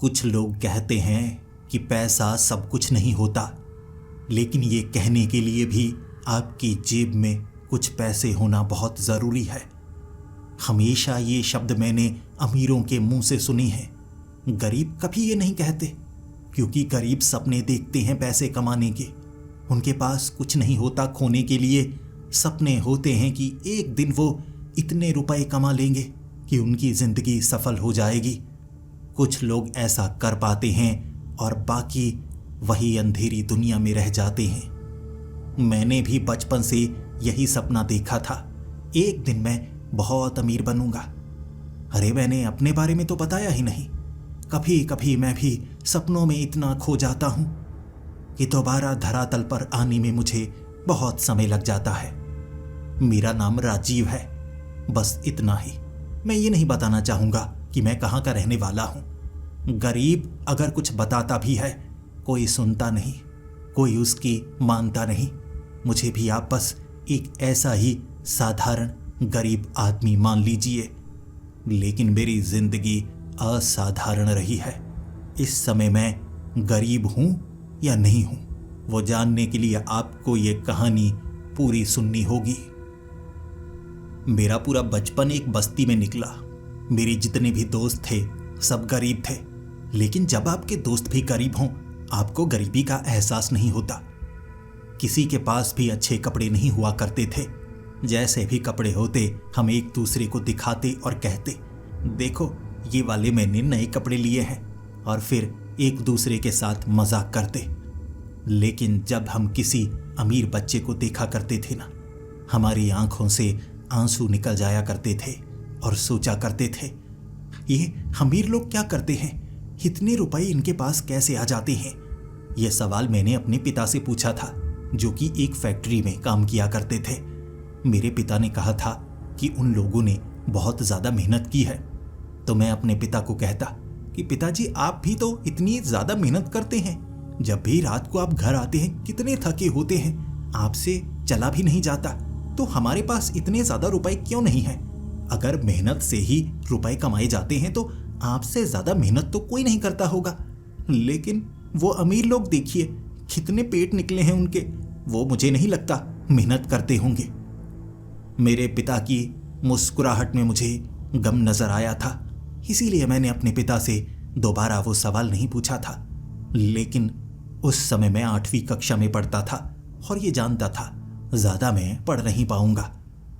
कुछ लोग कहते हैं कि पैसा सब कुछ नहीं होता, लेकिन ये कहने के लिए भी आपकी जेब में कुछ पैसे होना बहुत ज़रूरी है। हमेशा ये शब्द मैंने अमीरों के मुंह से सुनी है। गरीब कभी ये नहीं कहते, क्योंकि गरीब सपने देखते हैं पैसे कमाने के। उनके पास कुछ नहीं होता खोने के लिए। सपने होते हैं कि एक दिन वो इतने रुपए कमा लेंगे कि उनकी ज़िंदगी सफल हो जाएगी। कुछ लोग ऐसा कर पाते हैं और बाकी वही अंधेरी दुनिया में रह जाते हैं। मैंने भी बचपन से यही सपना देखा था, एक दिन मैं बहुत अमीर बनूंगा। अरे मैंने अपने बारे में तो बताया ही नहीं। कभी कभी मैं भी सपनों में इतना खो जाता हूं कि दोबारा धरातल पर आने में मुझे बहुत समय लग जाता है। मेरा नाम राजीव है, बस इतना ही। मैं ये नहीं बताना चाहूंगा कि मैं कहाँ का रहने वाला हूं। गरीब अगर कुछ बताता भी है, कोई सुनता नहीं, कोई उसकी मानता नहीं। मुझे भी आप बस एक ऐसा ही साधारण गरीब आदमी मान लीजिए। लेकिन मेरी जिंदगी असाधारण रही है। इस समय मैं गरीब हूं या नहीं हूं, वो जानने के लिए आपको ये कहानी पूरी सुननी होगी। मेरा पूरा बचपन एक बस्ती में निकला। मेरे जितने भी दोस्त थे सब गरीब थे। लेकिन जब आपके दोस्त भी गरीब हों, आपको गरीबी का एहसास नहीं होता। किसी के पास भी अच्छे कपड़े नहीं हुआ करते थे। जैसे भी कपड़े होते हम एक दूसरे को दिखाते और कहते, देखो ये वाले मैंने नए कपड़े लिए हैं, और फिर एक दूसरे के साथ मजाक करते। लेकिन जब हम किसी अमीर बच्चे को देखा करते थे ना, हमारी आंखों से आंसू निकल जाया करते थे और सोचा करते थे, ये अमीर लोग क्या करते हैं, इतने रुपए इनके पास कैसे आ जाते हैं। यह सवाल मैंने अपने पिता से पूछा था, जो कि एक फैक्ट्री में काम किया करते थे। मेरे पिता ने कहा था कि उन लोगों ने बहुत ज़्यादा मेहनत की है। तो मैं अपने पिता को कहता कि पिताजी आप भी तो इतनी ज़्यादा मेहनत करते हैं। जब भी रात को आप घर आते हैं कितने थके होते हैं, आपसे चला भी नहीं जाता। तो हमारे पास इतने ज़्यादा रुपए क्यों नहीं हैं? अगर मेहनत से ही रुपए कमाए जाते हैं तो आपसे ज़्यादा मेहनत तो कोई नहीं करता होगा। लेकिन वो अमीर लोग देखिए, कितने पेट निकले हैं उनके, वो मुझे नहीं लगता मेहनत करते होंगे। मेरे पिता की मुस्कुराहट में मुझे गम नजर आया था, इसीलिए मैंने अपने पिता से दोबारा वो सवाल नहीं पूछा था। लेकिन उस समय मैं 8वीं कक्षा में पढ़ता था और ये जानता था ज़्यादा मैं पढ़ नहीं पाऊंगा।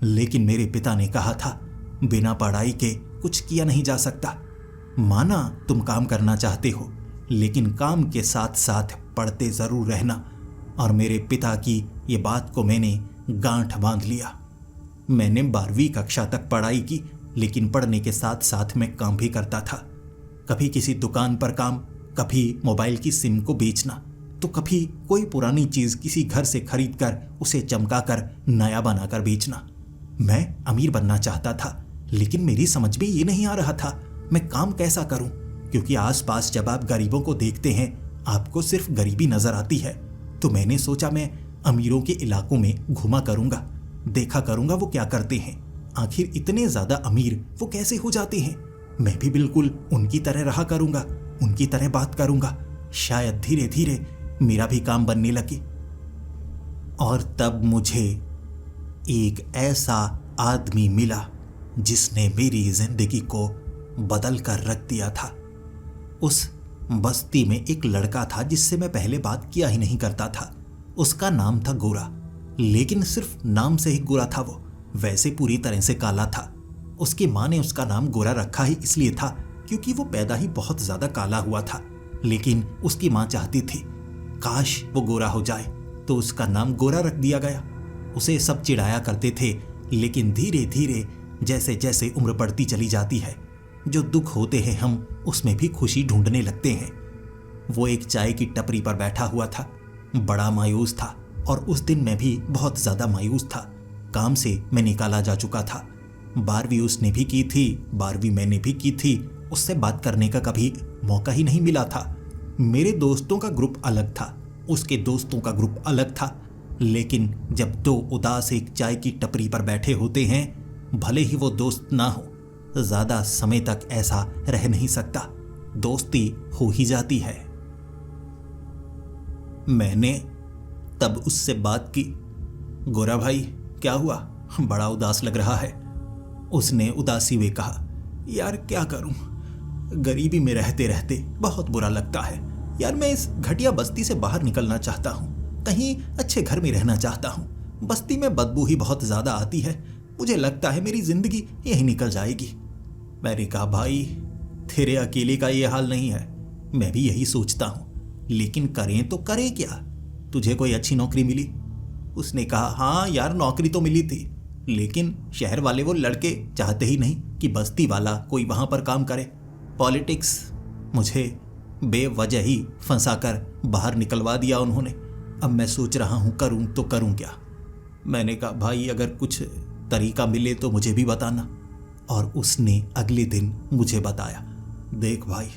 लेकिन मेरे पिता ने कहा था, बिना पढ़ाई के कुछ किया नहीं जा सकता। माना तुम काम करना चाहते हो, लेकिन काम के साथ साथ पढ़ते ज़रूर रहना। और मेरे पिता की ये बात को मैंने गांठ बांध लिया। मैंने 12वीं कक्षा तक पढ़ाई की, लेकिन पढ़ने के साथ साथ मैं काम भी करता था। कभी किसी दुकान पर काम, कभी मोबाइल की सिम को बेचना, तो कभी कोई पुरानी चीज़ किसी घर से खरीद कर उसे चमकाकर नया बनाकर बेचना। मैं अमीर बनना चाहता था, लेकिन मेरी समझ में ये नहीं आ रहा था मैं काम कैसा करूं, क्योंकि आसपास जब आप गरीबों को देखते हैं आपको सिर्फ गरीबी नजर आती है। तो मैंने सोचा मैं अमीरों के इलाकों में घुमा करूंगा, देखा करूंगा वो क्या करते हैं, आखिर इतने ज़्यादा अमीर वो कैसे हो जाते हैं। मैं भी बिल्कुल उनकी तरह रहा करूंगा, उनकी तरह बात करूंगा, शायद धीरे धीरे मेरा भी काम बनने लगे। और तब मुझे एक ऐसा आदमी मिला जिसने मेरी जिंदगी को बदल कर रख दिया था। उस बस्ती में एक लड़का था जिससे मैं पहले बात किया ही नहीं करता था। उसका नाम था गोरा, लेकिन सिर्फ नाम से ही गोरा था वो, वैसे पूरी तरह से काला था। उसकी माँ ने उसका नाम गोरा रखा ही इसलिए था क्योंकि वो पैदा ही बहुत ज़्यादा काला हुआ था। लेकिन उसकी माँ चाहती थी काश वो गोरा हो जाए, तो उसका नाम गोरा रख दिया गया। उसे सब चिढ़ाया करते थे, लेकिन धीरे धीरे जैसे जैसे उम्र बढ़ती चली जाती है, जो दुख होते हैं हम उसमें भी खुशी ढूंढने लगते हैं। वो एक चाय की टपरी पर बैठा हुआ था, बड़ा मायूस था, और उस दिन मैं भी बहुत ज़्यादा मायूस था। काम से मैं निकाला जा चुका था। 12वीं उसने भी की थी, 12वीं मैंने भी की थी। उससे बात करने का कभी मौका ही नहीं मिला था। मेरे दोस्तों का ग्रुप अलग था, उसके दोस्तों का ग्रुप अलग था। लेकिन जब दो उदास एक चाय की टपरी पर बैठे होते हैं, भले ही वो दोस्त ना हो, ज़्यादा समय तक ऐसा रह नहीं सकता। दोस्ती हो ही जाती है। मैंने तब उससे बात की। गोरा भाई क्या हुआ, बड़ा उदास लग रहा है। उसने उदासी में कहा, यार क्या करूं, गरीबी में रहते रहते बहुत बुरा लगता है यार। मैं इस घटिया बस्ती से बाहर निकलना चाहता हूं, कहीं अच्छे घर में रहना चाहता हूं। बस्ती में बदबू ही बहुत ज्यादा आती है, मुझे लगता है मेरी जिंदगी यही निकल जाएगी। मैंने कहा, भाई तेरे अकेले का ये हाल नहीं है, मैं भी यही सोचता हूं, लेकिन करें तो करें क्या, तुझे कोई अच्छी नौकरी मिली? उसने कहा, हाँ यार नौकरी तो मिली थी, लेकिन शहर वाले वो लड़के चाहते ही नहीं कि बस्ती वाला कोई वहां पर काम करे। पॉलिटिक्स, मुझे बेवजह ही फंसा कर बाहर निकलवा दिया उन्होंने। अब मैं सोच रहा हूं करूं तो करूं क्या। मैंने कहा, भाई अगर कुछ तरीका मिले तो मुझे भी बताना। और उसने अगले दिन मुझे बताया, देख भाई,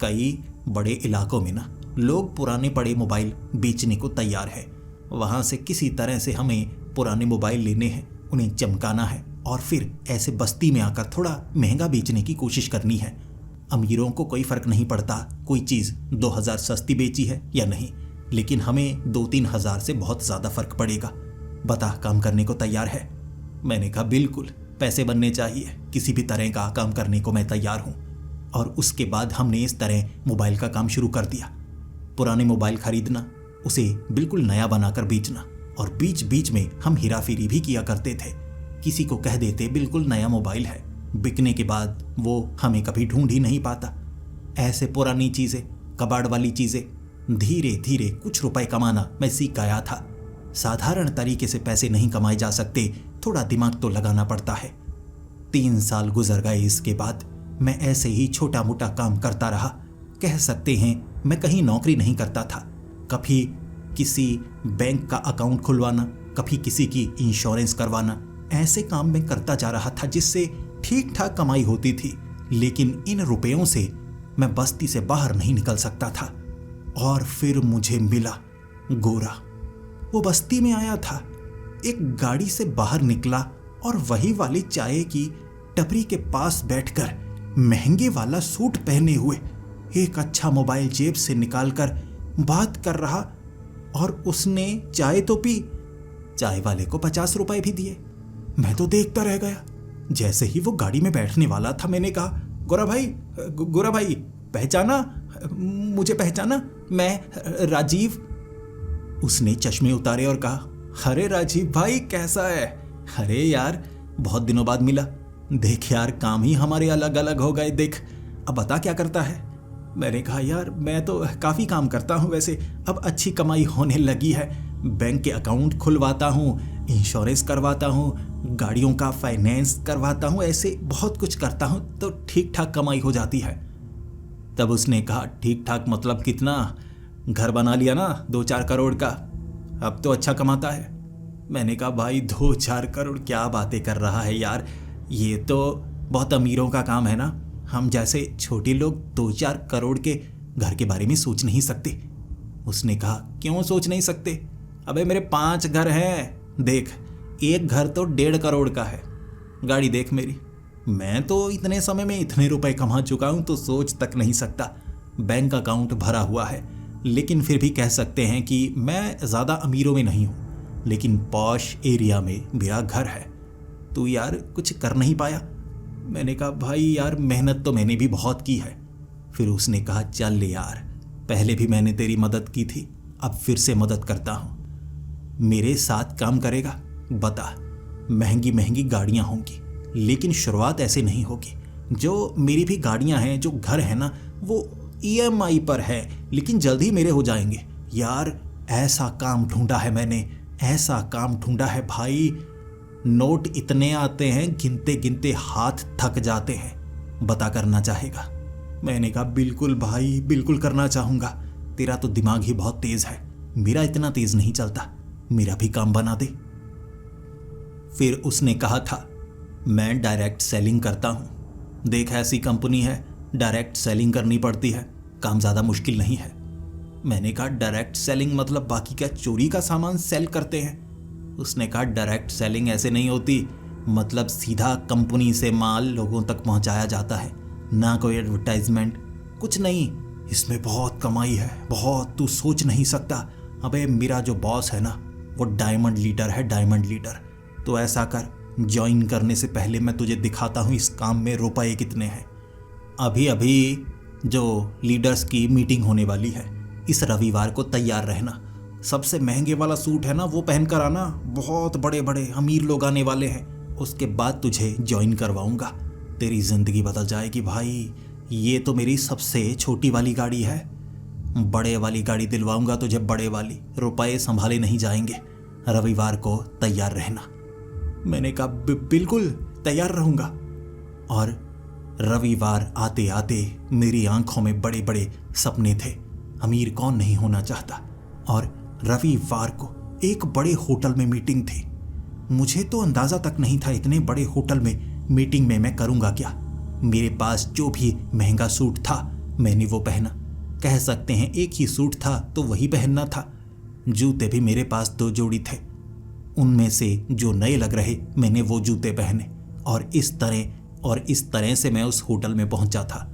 कई बड़े इलाकों में ना लोग पुराने पड़े मोबाइल बेचने को तैयार है। वहां से किसी तरह से हमें पुराने मोबाइल लेने हैं, उन्हें चमकाना है और फिर ऐसे बस्ती में आकर थोड़ा महंगा बेचने की कोशिश करनी है। अमीरों को कोई फर्क नहीं पड़ता कोई चीज़ 2000 सस्ती बेची है या नहीं, लेकिन हमें 2-3 हज़ार से बहुत ज़्यादा फर्क पड़ेगा। बता, काम करने को तैयार है? मैंने कहा, बिल्कुल, पैसे बनने चाहिए, किसी भी तरह का काम करने को मैं तैयार हूँ। और उसके बाद हमने इस तरह मोबाइल का काम शुरू कर दिया। पुराने मोबाइल खरीदना, उसे बिल्कुल नया बनाकर बेचना, और बीच बीच में हम हेराफेरी भी किया करते थे। किसी को कह देते बिल्कुल नया मोबाइल है, बिकने के बाद वो हमें कभी ढूंढ ही नहीं पाता। ऐसे पुरानी चीज़ें, कबाड़ वाली चीज़ें, धीरे धीरे कुछ रुपए कमाना मैं सीख गया था। साधारण तरीके से पैसे नहीं कमाए जा सकते, थोड़ा दिमाग तो लगाना पड़ता है। 3 साल गुजर गए। इसके बाद मैं ऐसे ही छोटा मोटा काम करता रहा। कह सकते हैं मैं कहीं नौकरी नहीं करता था। कभी किसी बैंक का अकाउंट खुलवाना, कभी किसी की इंश्योरेंस करवाना, ऐसे काम मैं करता जा रहा था जिससे ठीक ठाक कमाई होती थी। लेकिन इन रुपयों से मैं बस्ती से बाहर नहीं निकल सकता था। और फिर मुझे मिला गोरा। वो बस्ती में आया था, एक गाड़ी से बाहर निकला और वही वाली चाय की टपरी के पास बैठकर महंगे वाला सूट पहने हुए एक अच्छा मोबाइल जेब से निकालकर बात कर रहा। और उसने चाय तो पी, चाय वाले को 50 रुपए भी दिए। मैं तो देखता रह गया। जैसे ही वो गाड़ी में बैठने वाला था, मैंने कहा, गोरा भाई पहचाना मुझे? पहचाना? मैं राजीव। उसने चश्मे उतारे और कहा, अरे राजीव भाई कैसा है? अरे यार बहुत दिनों बाद मिला। देख यार, काम ही हमारे अलग अलग हो गए। देख, अब बता क्या करता है? मैंने कहा, यार मैं तो काफ़ी काम करता हूँ वैसे, अब अच्छी कमाई होने लगी है। बैंक के अकाउंट खुलवाता हूँ, इंश्योरेंस करवाता हूँ, गाड़ियों का फाइनेंस करवाता हूँ, ऐसे बहुत कुछ करता हूँ तो ठीक ठाक कमाई हो जाती है। तब उसने कहा, ठीक ठाक मतलब कितना? घर बना लिया ना 2-4 करोड़ का, अब तो अच्छा कमाता है। मैंने कहा, भाई 2-4 करोड़ क्या बातें कर रहा है यार, ये तो बहुत अमीरों का काम है ना। हम जैसे छोटे लोग 2-4 करोड़ के घर के बारे में सोच नहीं सकते। उसने कहा, क्यों सोच नहीं सकते? अबे मेरे 5 घर हैं। देख, एक घर तो 1.5 करोड़ का है। गाड़ी देख मेरी, मैं तो इतने समय में इतने रुपए कमा चुका हूं तो सोच तक नहीं सकता। बैंक अकाउंट भरा हुआ है, लेकिन फिर भी कह सकते हैं कि मैं ज़्यादा अमीरों में नहीं हूँ, लेकिन पॉश एरिया में मेरा घर है। तू यार कुछ कर नहीं पाया? मैंने कहा, भाई यार मेहनत तो मैंने भी बहुत की है। फिर उसने कहा, चल यार, पहले भी मैंने तेरी मदद की थी, अब फिर से मदद करता हूँ। मेरे साथ काम करेगा? बता, महंगी महंगी गाड़ियाँ होंगी, लेकिन शुरुआत ऐसे नहीं होगी। जो मेरी भी गाड़ियाँ हैं, जो घर है ना, वो EMI पर है, लेकिन जल्द ही मेरे हो जाएंगे। यार ऐसा काम ढूंढा है मैंने, ऐसा काम ढूंढा है भाई, नोट इतने आते हैं, गिनते गिनते हाथ थक जाते हैं। बता, करना चाहेगा? मैंने कहा, बिल्कुल भाई, बिल्कुल करना चाहूँगा। तेरा तो दिमाग ही बहुत तेज है, मेरा इतना तेज नहीं चलता, मेरा भी काम बना दे। फिर उसने कहा था, मैं डायरेक्ट सेलिंग करता हूँ। देख, ऐसी कंपनी है, डायरेक्ट सेलिंग करनी पड़ती है, काम ज़्यादा मुश्किल नहीं है। मैंने कहा, डायरेक्ट सेलिंग मतलब बाकी क्या चोरी का सामान सेल करते हैं? उसने कहा, डायरेक्ट सेलिंग ऐसे नहीं होती, मतलब सीधा कंपनी से माल लोगों तक पहुंचाया जाता है, ना कोई एडवर्टाइजमेंट, कुछ नहीं, इसमें बहुत कमाई है, बहुत, तू सोच नहीं सकता। अबे मेरा जो बॉस है ना वो डायमंड लीडर है, डायमंड लीडर। तो ऐसा कर, ज्वाइन करने से पहले मैं तुझे दिखाता हूँ इस काम में रुपए कितने हैं। अभी अभी जो लीडर्स की मीटिंग होने वाली है, इस रविवार को तैयार रहना। सबसे महंगे वाला सूट है ना वो पहन कर आना, बहुत बड़े बड़े अमीर लोग आने वाले हैं। उसके बाद तुझे ज्वाइन करवाऊंगा, तेरी ज़िंदगी बदल जाएगी भाई। ये तो मेरी सबसे छोटी वाली गाड़ी है, बड़े वाली गाड़ी दिलवाऊंगा तुझे, बड़े वाली। रुपए संभाले नहीं जाएंगे। रविवार को तैयार रहना। मैंने कहा बिल्कुल तैयार रहूंगा। और रविवार आते आते मेरी आंखों में बड़े बड़े सपने थे। अमीर कौन नहीं होना चाहता। और रविवार को एक बड़े होटल में मीटिंग थी। मुझे तो अंदाज़ा तक नहीं था इतने बड़े होटल में मीटिंग में मैं करूँगा क्या। मेरे पास जो भी महंगा सूट था मैंने वो पहना। कह सकते हैं एक ही सूट था तो वही पहनना था। जूते भी मेरे पास 2 जोड़ी थे, उनमें से जो नए लग रहे मैंने वो जूते पहने। और इस तरह से मैं उस होटल में पहुंचा था।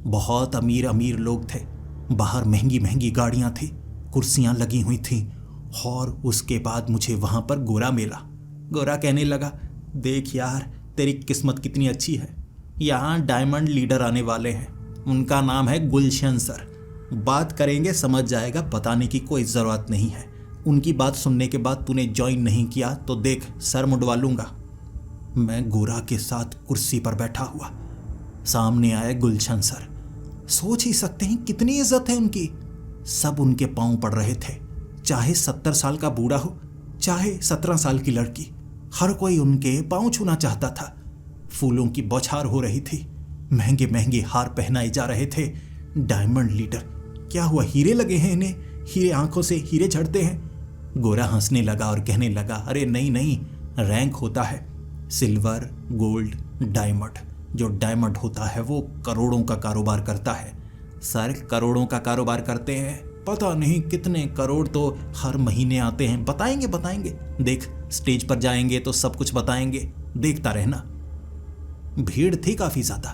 बहुत अमीर अमीर लोग थे, बाहर महंगी महंगी गाड़ियां थी, कुर्सियां लगी हुई थीं। और उसके बाद मुझे वहां पर गोरा मिला। गोरा कहने लगा, देख यार तेरी किस्मत कितनी अच्छी है, यहाँ डायमंड लीडर आने वाले हैं, उनका नाम है गुलशन सर। बात करेंगे समझ जाएगा, बताने की कोई ज़रूरत नहीं है। उनकी बात सुनने के बाद तूने ज्वाइन नहीं किया तो देख सर मुंडवा लूँगा। मैं गोरा के साथ कुर्सी पर बैठा हुआ, सामने आए गुलशन सर। सोच ही सकते हैं कितनी इज्जत है उनकी। सब उनके पांव पड़ रहे थे, चाहे 70 साल का बूढ़ा हो, चाहे 17 साल की लड़की, हर कोई उनके पांव छूना चाहता था। फूलों की बौछार हो रही थी, महंगे महंगे हार पहनाए जा रहे थे। डायमंड लीडर, क्या हुआ, हीरे लगे हैं इन्हें, हीरे आंखों से हीरे झड़ते हैं। गोरा हंसने लगा और कहने लगा, अरे नहीं नहीं, रैंक होता है, सिल्वर, गोल्ड, डायमंड। जो डायमंड होता है वो करोड़ों का कारोबार करता है। सर करोड़ों का कारोबार करते हैं, पता नहीं कितने करोड़ तो हर महीने आते हैं। बताएंगे, देख स्टेज पर जाएंगे तो सब कुछ बताएंगे, देखता रहना। भीड़ थी काफी ज्यादा,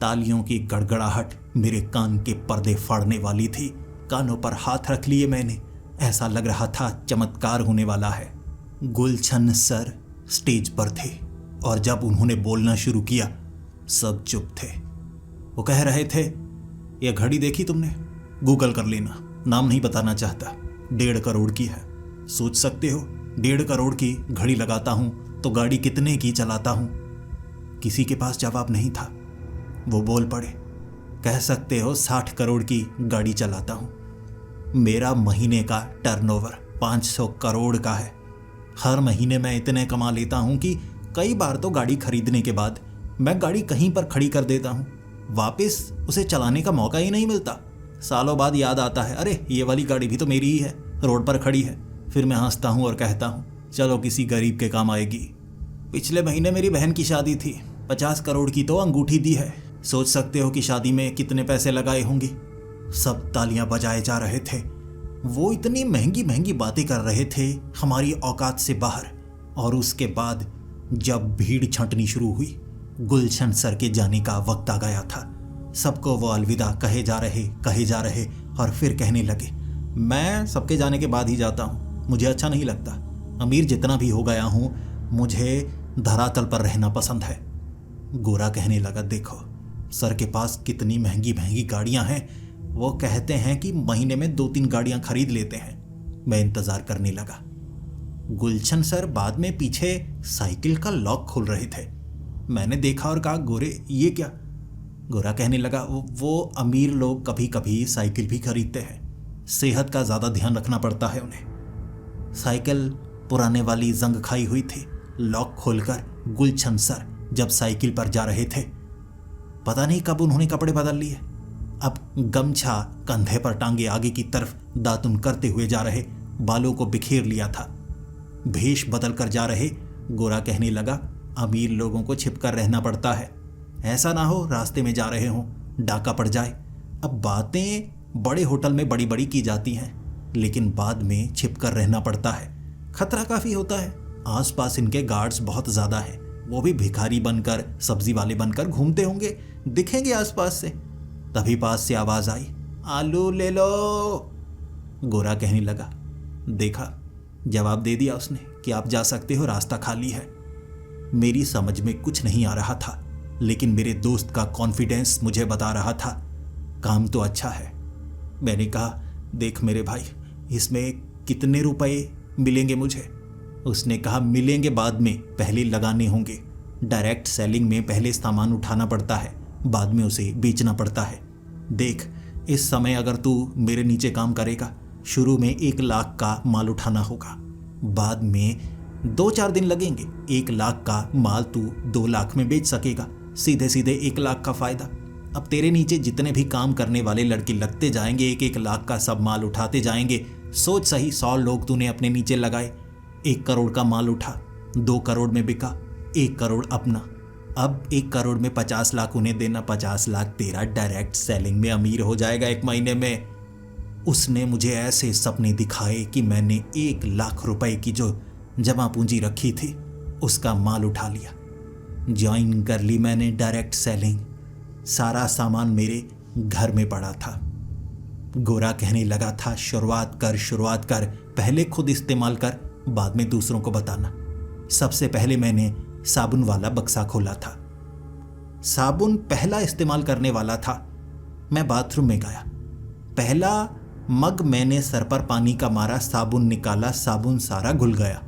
तालियों की गड़गड़ाहट मेरे कान के पर्दे फाड़ने वाली थी। कानों पर हाथ रख लिए मैंने, ऐसा लग रहा था चमत्कार होने वाला है। गुलशन सर स्टेज पर थे और जब उन्होंने बोलना शुरू किया सब चुप थे। वो कह रहे थे, यह घड़ी देखी तुमने? गूगल कर लेना, नाम नहीं बताना चाहता, 1.5 करोड़ की है। सोच सकते हो 1.5 करोड़ की घड़ी लगाता हूं तो गाड़ी कितने की चलाता हूं। किसी के पास जवाब नहीं था। वो बोल पड़े, कह सकते हो 60 करोड़ की गाड़ी चलाता हूं। मेरा महीने का टर्नओवर 500 करोड़ का है। हर महीने मैं इतने कमा लेता हूं कि कई बार तो गाड़ी खरीदने के बाद मैं गाड़ी कहीं पर खड़ी कर देता हूं, वापस उसे चलाने का मौका ही नहीं मिलता। सालों बाद याद आता है, अरे ये वाली गाड़ी भी तो मेरी ही है, रोड पर खड़ी है। फिर मैं हंसता हूं और कहता हूं, चलो किसी गरीब के काम आएगी। पिछले महीने मेरी बहन की शादी थी, 50 करोड़ की तो अंगूठी दी है। सोच सकते हो कि शादी में कितने पैसे लगाए होंगे। सब तालियां बजाए जा रहे थे। वो इतनी महंगी महंगी बातें कर रहे थे, हमारी औकात से बाहर। और उसके बाद जब भीड़ छंटनी शुरू हुई, गुलशन सर के जाने का वक्त आ गया था। सबको वो अलविदा कहे जा रहे और फिर कहने लगे, मैं सबके जाने के बाद ही जाता हूँ, मुझे अच्छा नहीं लगता। अमीर जितना भी हो गया हूँ, मुझे धरातल पर रहना पसंद है। गोरा कहने लगा, देखो सर के पास कितनी महंगी महंगी गाड़ियाँ हैं, वो कहते हैं कि महीने में 2-3 गाड़ियाँ खरीद लेते हैं। मैं इंतज़ार करने लगा। गुलशन सर बाद में पीछे साइकिल का लॉक खोल रहे थे। मैंने देखा और कहा, गोरे ये क्या? गोरा कहने लगा, वो अमीर लोग कभी कभी साइकिल भी खरीदते हैं, सेहत का ज़्यादा ध्यान रखना पड़ता है उन्हें। साइकिल पुराने वाली जंग खाई हुई थी। लॉक खोलकर गुलशन सर जब साइकिल पर जा रहे थे, पता नहीं कब उन्होंने कपड़े बदल लिए। अब गमछा कंधे पर टांगे आगे की तरफ दातुन करते हुए जा रहे, बालों को बिखेर लिया था, भेष बदल कर जा रहे। गोरा कहने लगा, अमीर लोगों को छिपकर रहना पड़ता है, ऐसा ना हो रास्ते में जा रहे हों डाका पड़ जाए। अब बातें बड़े होटल में बड़ी बड़ी की जाती हैं, लेकिन बाद में छिपकर रहना पड़ता है, खतरा काफ़ी होता है। आसपास इनके गार्ड्स बहुत ज़्यादा हैं, वो भी भिखारी बनकर, सब्जी वाले बनकर घूमते होंगे, दिखेंगे आसपास से। तभी पास से आवाज आई, आलू ले लो। गोरा कहने लगा, देखा, जवाब दे दिया उसने कि आप जा सकते हो, रास्ता खाली है। मेरी समझ में कुछ नहीं आ रहा था, लेकिन मेरे दोस्त का कॉन्फिडेंस मुझे बता रहा था काम तो अच्छा है। मैंने कहा, देख मेरे भाई, इसमें कितने रुपए मिलेंगे मुझे? उसने कहा, मिलेंगे बाद में, पहले लगाने होंगे। डायरेक्ट सेलिंग में पहले सामान उठाना पड़ता है, बाद में उसे बेचना पड़ता है। देख, इस समय अगर तू मेरे नीचे काम करेगा, शुरू में 1 लाख का माल उठाना होगा, बाद में 2-4 दिन लगेंगे, 1 लाख का माल तू 2 लाख में बेच सकेगा, सीधे सीधे 1 लाख का फायदा। अब तेरे नीचे जितने भी काम करने वाले लड़के लगते जाएंगे, 1-1 लाख का सब माल उठाते जाएंगे। सोच सही, 100 लोग तूने अपने नीचे लगाए, 1 करोड़ का माल उठा, 2 करोड़ में बिका, 1 करोड़ अपना। अब 1 करोड़ में 50 लाख उन्हें देना, 50 लाख तेरा। डायरेक्ट सेलिंग में अमीर हो जाएगा 1 महीने में। उसने मुझे ऐसे सपने दिखाए कि मैंने 1 लाख रुपए की जो जमा पूंजी रखी थी उसका माल उठा लिया, ज्वाइन कर ली मैंने डायरेक्ट सेलिंग। सारा सामान मेरे घर में पड़ा था। गोरा कहने लगा था, शुरुआत कर, पहले खुद इस्तेमाल कर, बाद में दूसरों को बताना। सबसे पहले मैंने साबुन वाला बक्सा खोला था। साबुन पहला इस्तेमाल करने वाला था। मैं बाथरूम में गया, पहला मग मैंने सर पर पानी का मारा, साबुन निकाला, साबुन सारा घुल गया।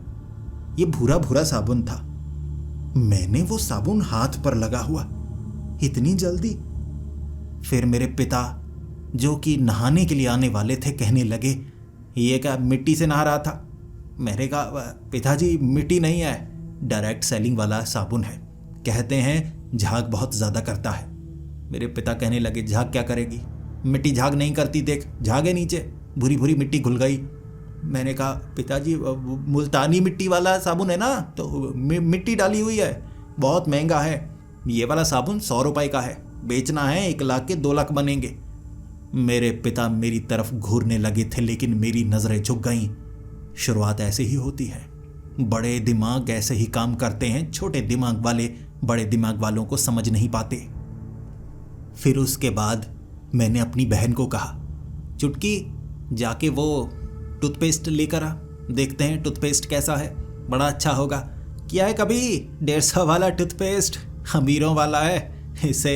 ये भूरा भूरा साबुन था। मैंने वो साबुन हाथ पर लगा हुआ, इतनी जल्दी? फिर मेरे पिता जो कि नहाने के लिए आने वाले थे कहने लगे, ये क्या मिट्टी से नहा रहा था? मैंने कहा, पिताजी मिट्टी नहीं है, डायरेक्ट सेलिंग वाला साबुन है, कहते हैं झाग बहुत ज़्यादा करता है। मेरे पिता कहने लगे, झाग क्या करेगी? मिट्टी झाग नहीं करती, देख झाग है नीचे, भूरी भूरी मिट्टी घुल गई। मैंने कहा, पिताजी मुल्तानी मिट्टी वाला साबुन है ना, तो मिट्टी डाली हुई है, बहुत महंगा है। ये वाला साबुन 100 रुपए का है, बेचना है 1 लाख के 2 लाख बनेंगे। मेरे पिता मेरी तरफ घूरने लगे थे, लेकिन मेरी नज़रें झुक गईं। शुरुआत ऐसे ही होती है, बड़े दिमाग ऐसे ही काम करते हैं, छोटे दिमाग वाले बड़े दिमाग वालों को समझ नहीं पाते। फिर उसके बाद मैंने अपनी बहन को कहा, चुटकी जाके वो टूथपेस्ट लेकर आ, देखते हैं टूथपेस्ट कैसा है, बड़ा अच्छा होगा। क्या है कभी? 150 वाला टूथपेस्ट, अमीरों वाला है, इसे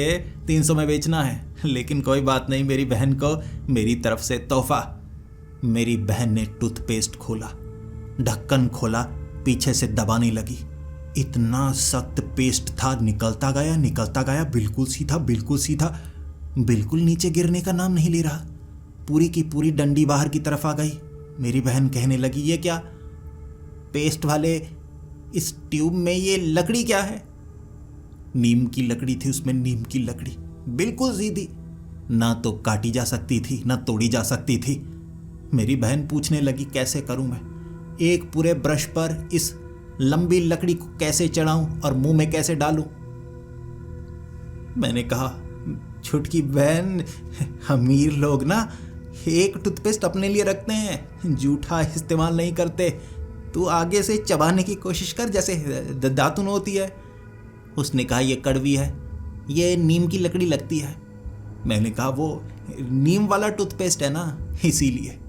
300 में बेचना है। लेकिन कोई बात नहीं, मेरी बहन को मेरी तरफ से तोहफा। मेरी बहन ने टूथपेस्ट खोला, ढक्कन खोला, पीछे से दबाने लगी। इतना सख्त पेस्ट था, निकलता गया, बिल्कुल सीधा, बिल्कुल नीचे गिरने का नाम नहीं ले रहा। पूरी की पूरी डंडी बाहर की तरफ आ गई। मेरी बहन कहने लगी, ये क्या? पेस्ट वाले इस ट्यूब में ये लकड़ी क्या है? नीम की लकड़ी थी उसमें, नीम की लकड़ी, बिल्कुल सीधी, ना तो काटी जा सकती थी ना तोड़ी जा सकती थी। मेरी बहन पूछने लगी, कैसे करूं मैं? एक पूरे ब्रश पर इस लंबी लकड़ी को कैसे चढ़ाऊं और मुंह में कैसे डालूं? मैंने कहा, छुटकी बहन, अमीर लोग ना एक टूथपेस्ट अपने लिए रखते हैं, जूठा इस्तेमाल नहीं करते। तू आगे से चबाने की कोशिश कर जैसे दातुन होती है। उसने कहा, ये कड़वी है, ये नीम की लकड़ी लगती है। मैंने कहा, वो नीम वाला टूथपेस्ट है ना, इसीलिए।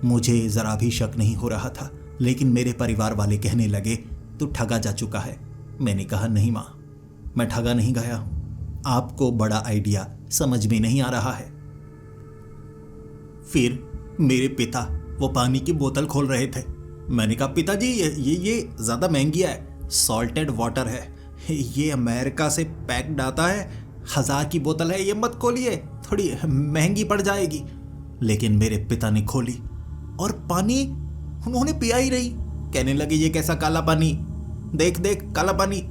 मुझे ज़रा भी शक नहीं हो रहा था, लेकिन मेरे परिवार वाले कहने लगे, तू ठगा जा चुका है। मैंने कहा, नहीं माँ, मैं ठगा नहीं गया हूँ, आपको बड़ा आइडिया समझ में नहीं आ रहा है। फिर मेरे पिता वो पानी की बोतल खोल रहे थे। मैंने कहा, पिताजी ये ज़्यादा महंगी है, सॉल्टेड वाटर है, ये अमेरिका से पैक्ड आता है, 1000 की बोतल है, ये मत खोलिए, थोड़ी महंगी पड़ जाएगी। लेकिन मेरे पिता ने खोली और पानी उन्होंने पिया ही नहीं। कहने लगे, ये कैसा काला पानी, देख काला पानी।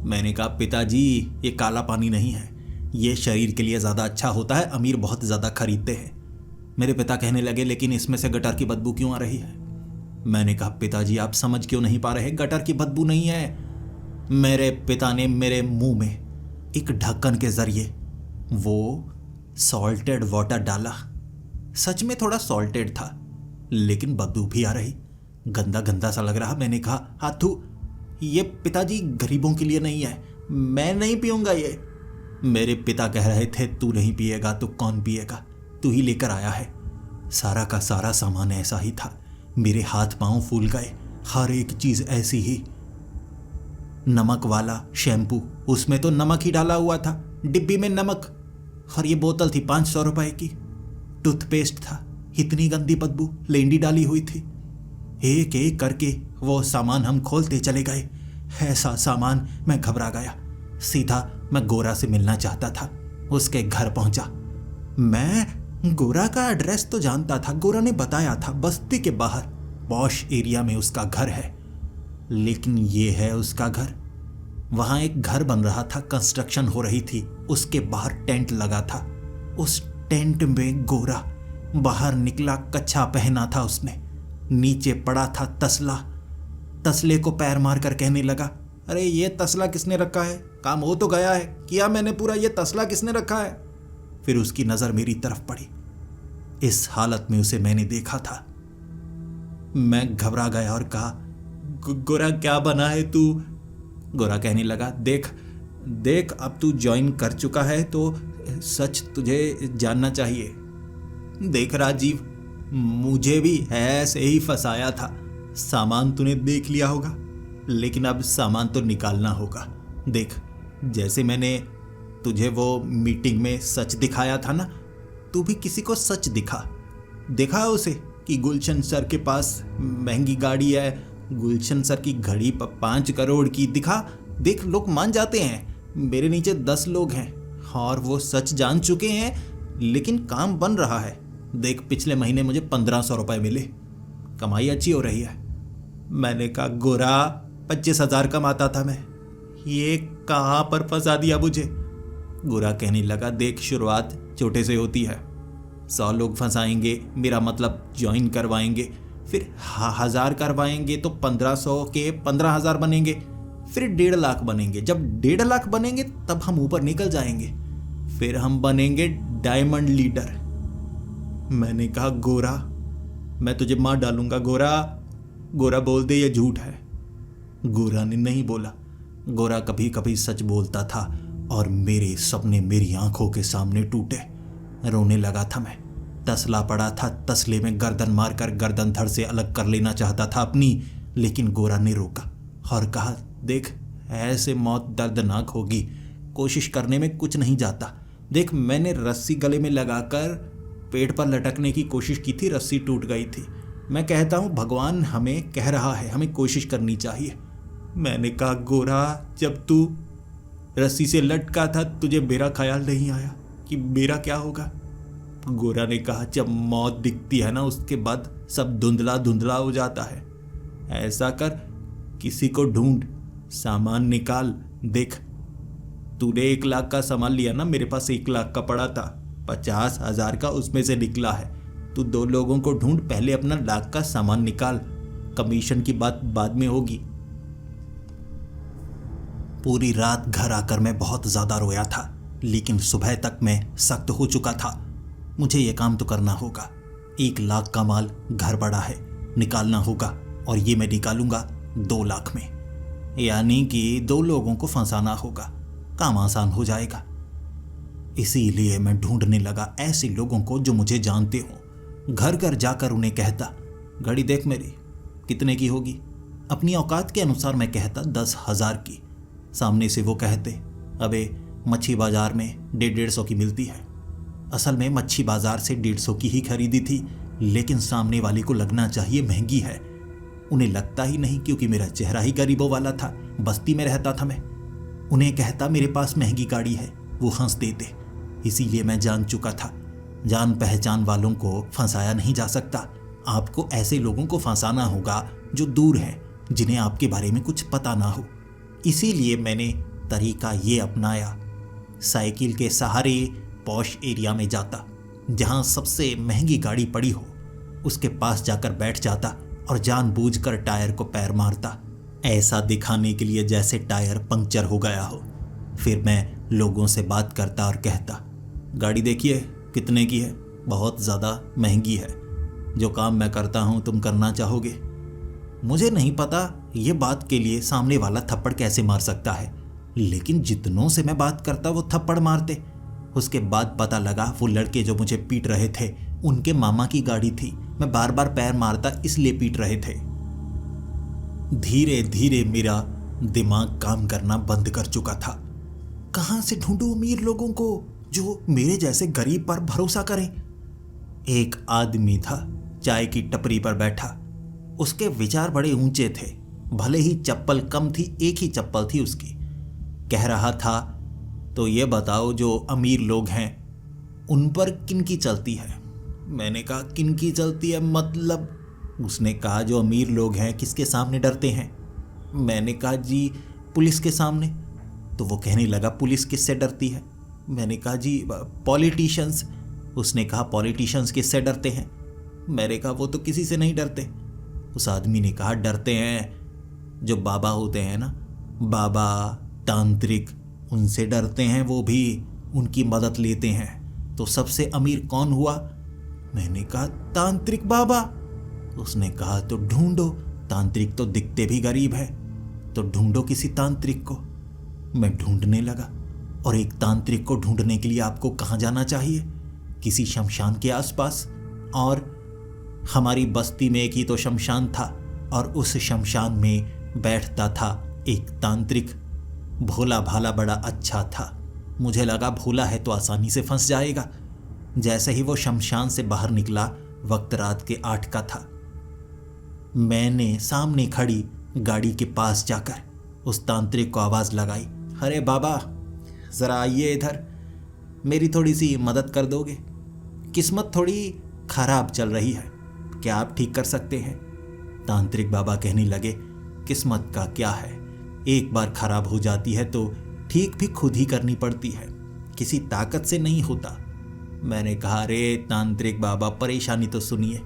मैंने कहा, पिताजी ये काला पानी नहीं है, ये शरीर के लिए ज़्यादा अच्छा होता है, अमीर बहुत ज़्यादा खरीदते हैं। मेरे पिता कहने लगे, लेकिन इसमें से गटर की बदबू क्यों आ रही है? मैंने कहा, पिताजी आप समझ क्यों नहीं पा रहे, गटर की बदबू नहीं है। मेरे पिता ने मेरे मुंह में एक ढक्कन के जरिए वो सॉल्टेड वाटर डाला। सच में थोड़ा सॉल्टेड था, लेकिन बदबू भी आ रही, गंदा गंदा सा लग रहा। मैंने कहा, हाथू, ये पिताजी गरीबों के लिए नहीं है, मैं नहीं पीऊंगा ये। मेरे पिता कह रहे थे तू नहीं पिएगा तो कौन पिएगा, तू ही लेकर आया है। सारा का सारा सामान ऐसा ही था। मेरे हाथ पांव फूल गए, हर एक चीज ऐसी ही। नमक वाला शैम्पू, उसमें तो नमक ही डाला हुआ था, डिब्बी में नमक। और ये बोतल थी 500 रुपए की। टूथपेस्ट था, इतनी गंदी बदबू, लेंडी डाली हुई थी। एक एक करके वो सामान हम खोलते चले गए। ऐसा सामान, मैं घबरा गया। सीधा मैं गोरा से मिलना चाहता था। उसके घर पहुंचा। मैं गोरा का एड्रेस तो जानता था, गोरा ने बताया था, बस्ती के बाहर पॉश एरिया में उसका घर है। लेकिन ये है उसका घर? वहां एक घर बन रहा था, कंस्ट्रक्शन हो रही थी, उसके बाहर टेंट लगा था। उस टेंट में गोरा बाहर निकला, कच्छा पहना था उसने, नीचे पड़ा था तसला। तसले को पैर मार कर कहने लगा, अरे ये तसला किसने रखा है? काम हो तो गया है, किया मैंने पूरा, ये तसला किसने रखा है? फिर उसकी नजर मेरी तरफ पड़ी। इस हालत में उसे मैंने देखा था। मैं घबरा गया और कहा, गोरा क्या बना है तू? गोरा कहने लगा, देख देख, अब तू ज्वाइन कर चुका है तो सच तुझे जानना चाहिए। देख राजीव, मुझे भी ऐसे ही फंसाया था। सामान तूने देख लिया होगा, लेकिन अब सामान तो निकालना होगा। देख, जैसे मैंने तुझे वो मीटिंग में सच दिखाया था ना, तू भी किसी को सच दिखा उसे कि गुलशन सर के पास महंगी गाड़ी है, गुलशन सर की घड़ी 5 करोड़ की दिखा। देख, लोग मान जाते हैं। मेरे नीचे 10 लोग हैं और वो सच जान चुके हैं, लेकिन काम बन रहा है। देख, पिछले महीने मुझे 1500 रुपए मिले, कमाई अच्छी हो रही है। मैंने कहा, गोरा 25,000 कमाता था मैं, ये कहाँ पर फंसा दिया मुझे? गोरा कहने लगा, देख, शुरुआत छोटे से होती है। 100 लोग फंसाएंगे, मेरा मतलब ज्वाइन करवाएंगे, फिर 1000 करवाएंगे तो 1500 के 15,000 बनेंगे, फिर 1.5 लाख बनेंगे। जब 1.5 लाख बनेंगे तब हम ऊपर निकल जाएंगे, फिर हम बनेंगे डायमंड लीडर। मैंने कहा, गोरा मैं तुझे मार डालूंगा। गोरा बोल दे ये झूठ है। गोरा ने नहीं बोला। गोरा कभी कभी सच बोलता था और मेरे सपने मेरी आंखों के सामने टूटे। रोने लगा था मैं। तसला पड़ा था, तसले में गर्दन मारकर गर्दन धड़ से अलग कर लेना चाहता था अपनी, लेकिन गोरा ने रोका और कहा, देख, ऐसे मौत दर्दनाक होगी, कोशिश करने में कुछ नहीं जाता। देख, मैंने रस्सी गले में लगाकर पेट पर लटकने की कोशिश की थी, रस्सी टूट गई थी। मैं कहता हूँ भगवान हमें कह रहा है, हमें कोशिश करनी चाहिए। मैंने कहा, गोरा, जब तू रस्सी से लटका था तुझे मेरा ख्याल नहीं आया कि मेरा क्या होगा? गोरा ने कहा, जब मौत दिखती है ना, उसके बाद सब धुंधला धुंधला हो जाता है। ऐसा कर, किसी को ढूंढ, सामान निकाल। देख, तूने 1 लाख का सामान लिया ना, मेरे पास 1 लाख का पड़ा था, 50,000 का उसमें से निकला है। तू 2 लोगों को ढूंढ, पहले अपना लाख का सामान निकाल, कमीशन की बात बाद में होगी। पूरी रात घर आकर मैं बहुत ज्यादा रोया था, लेकिन सुबह तक मैं सख्त हो चुका था। मुझे यह काम तो करना होगा। 1 लाख का माल घर पड़ा है, निकालना होगा, और ये मैं निकालूंगा 2 लाख में, यानी कि 2 लोगों को फंसाना होगा। काम आसान हो जाएगा। इसीलिए मैं ढूंढने लगा ऐसे लोगों को जो मुझे जानते हों। घर घर जाकर उन्हें कहता, घड़ी देख मेरी, कितने की होगी? अपनी औकात के अनुसार मैं कहता 10,000 की। सामने से वो कहते, अबे मच्छी बाजार में 150 की मिलती है। असल में मच्छी बाजार से 150 की ही खरीदी थी, लेकिन सामने वाले को लगना चाहिए महंगी है। उन्हें लगता ही नहीं, क्योंकि मेरा चेहरा ही गरीबों वाला था, बस्ती में रहता था मैं। उन्हें कहता मेरे पास महंगी गाड़ी है, वो हंस देते। इसीलिए मैं जान चुका था, जान पहचान वालों को फंसाया नहीं जा सकता। आपको ऐसे लोगों को फंसाना होगा जो दूर हैं, जिन्हें आपके बारे में कुछ पता ना हो। इसीलिए मैंने तरीका ये अपनाया, साइकिल के सहारे पॉश एरिया में जाता, जहां सबसे महंगी गाड़ी पड़ी हो, उसके पास जाकर बैठ जाता और जानबूझकर टायर को पैर मारता, ऐसा दिखाने के लिए जैसे टायर पंक्चर हो गया हो। फिर मैं लोगों से बात करता और कहता, गाड़ी देखिए कितने की है, बहुत ज़्यादा महंगी है। जो काम मैं करता हूँ तुम करना चाहोगे? मुझे नहीं पता ये बात के लिए सामने वाला थप्पड़ कैसे मार सकता है, लेकिन जितनों से मैं बात करता वो थप्पड़ मारते। उसके बाद पता लगा वो लड़के जो मुझे पीट रहे थे उनके मामा की गाड़ी थी। मैं बार बार पैर मारता इसलिए पीट रहे थे। धीरे धीरे मेरा दिमाग काम करना बंद कर चुका था। कहां से ढूंढूं अमीर लोगों को जो मेरे जैसे गरीब पर भरोसा करें। एक आदमी था चाय की टपरी पर बैठा। उसके विचार बड़े ऊंचे थे। भले ही चप्पल कम थी, एक ही चप्पल थी उसकी। कह रहा था, तो ये बताओ जो अमीर लोग हैं उन पर किनकी चलती है। मैंने कहा किनकी चलती है मतलब? उसने कहा जो अमीर लोग हैं किसके सामने डरते हैं। मैंने कहा जी पुलिस के सामने। तो वो कहने लगा पुलिस किससे डरती है। मैंने कहा जी पॉलिटिशियंस। उसने कहा पॉलिटिशियंस किससे डरते हैं। मैंने कहा वो तो किसी से नहीं डरते। उस आदमी ने कहा डरते हैं जो बाबा होते हैं ना, बाबा तांत्रिक, उनसे डरते हैं। वो भी उनकी मदद लेते हैं। तो सबसे अमीर कौन हुआ? मैंने कहा तांत्रिक बाबा। उसने कहा तो ढूंढो, तांत्रिक तो दिखते भी गरीब है, तो ढूंढो किसी तांत्रिक को। मैं ढूंढने लगा। और एक तांत्रिक को ढूंढने के लिए आपको कहाँ जाना चाहिए? किसी शमशान के आसपास। और हमारी बस्ती में एक ही तो शमशान था और उस शमशान में बैठता था एक तांत्रिक। भोला भाला बड़ा अच्छा था। मुझे लगा भोला है तो आसानी से फंस जाएगा। जैसे ही वो शमशान से बाहर निकला वक्त रात के 8 का था। मैंने सामने खड़ी गाड़ी के पास जाकर उस तांत्रिक को आवाज़ लगाई, अरे बाबा ज़रा आइए इधर, मेरी थोड़ी सी मदद कर दोगे? किस्मत थोड़ी खराब चल रही है, क्या आप ठीक कर सकते हैं? तांत्रिक बाबा कहने लगे, किस्मत का क्या है, एक बार खराब हो जाती है तो ठीक भी खुद ही करनी पड़ती है, किसी ताकत से नहीं होता। मैंने कहा, अरे तांत्रिक बाबा परेशानी तो सुनिए,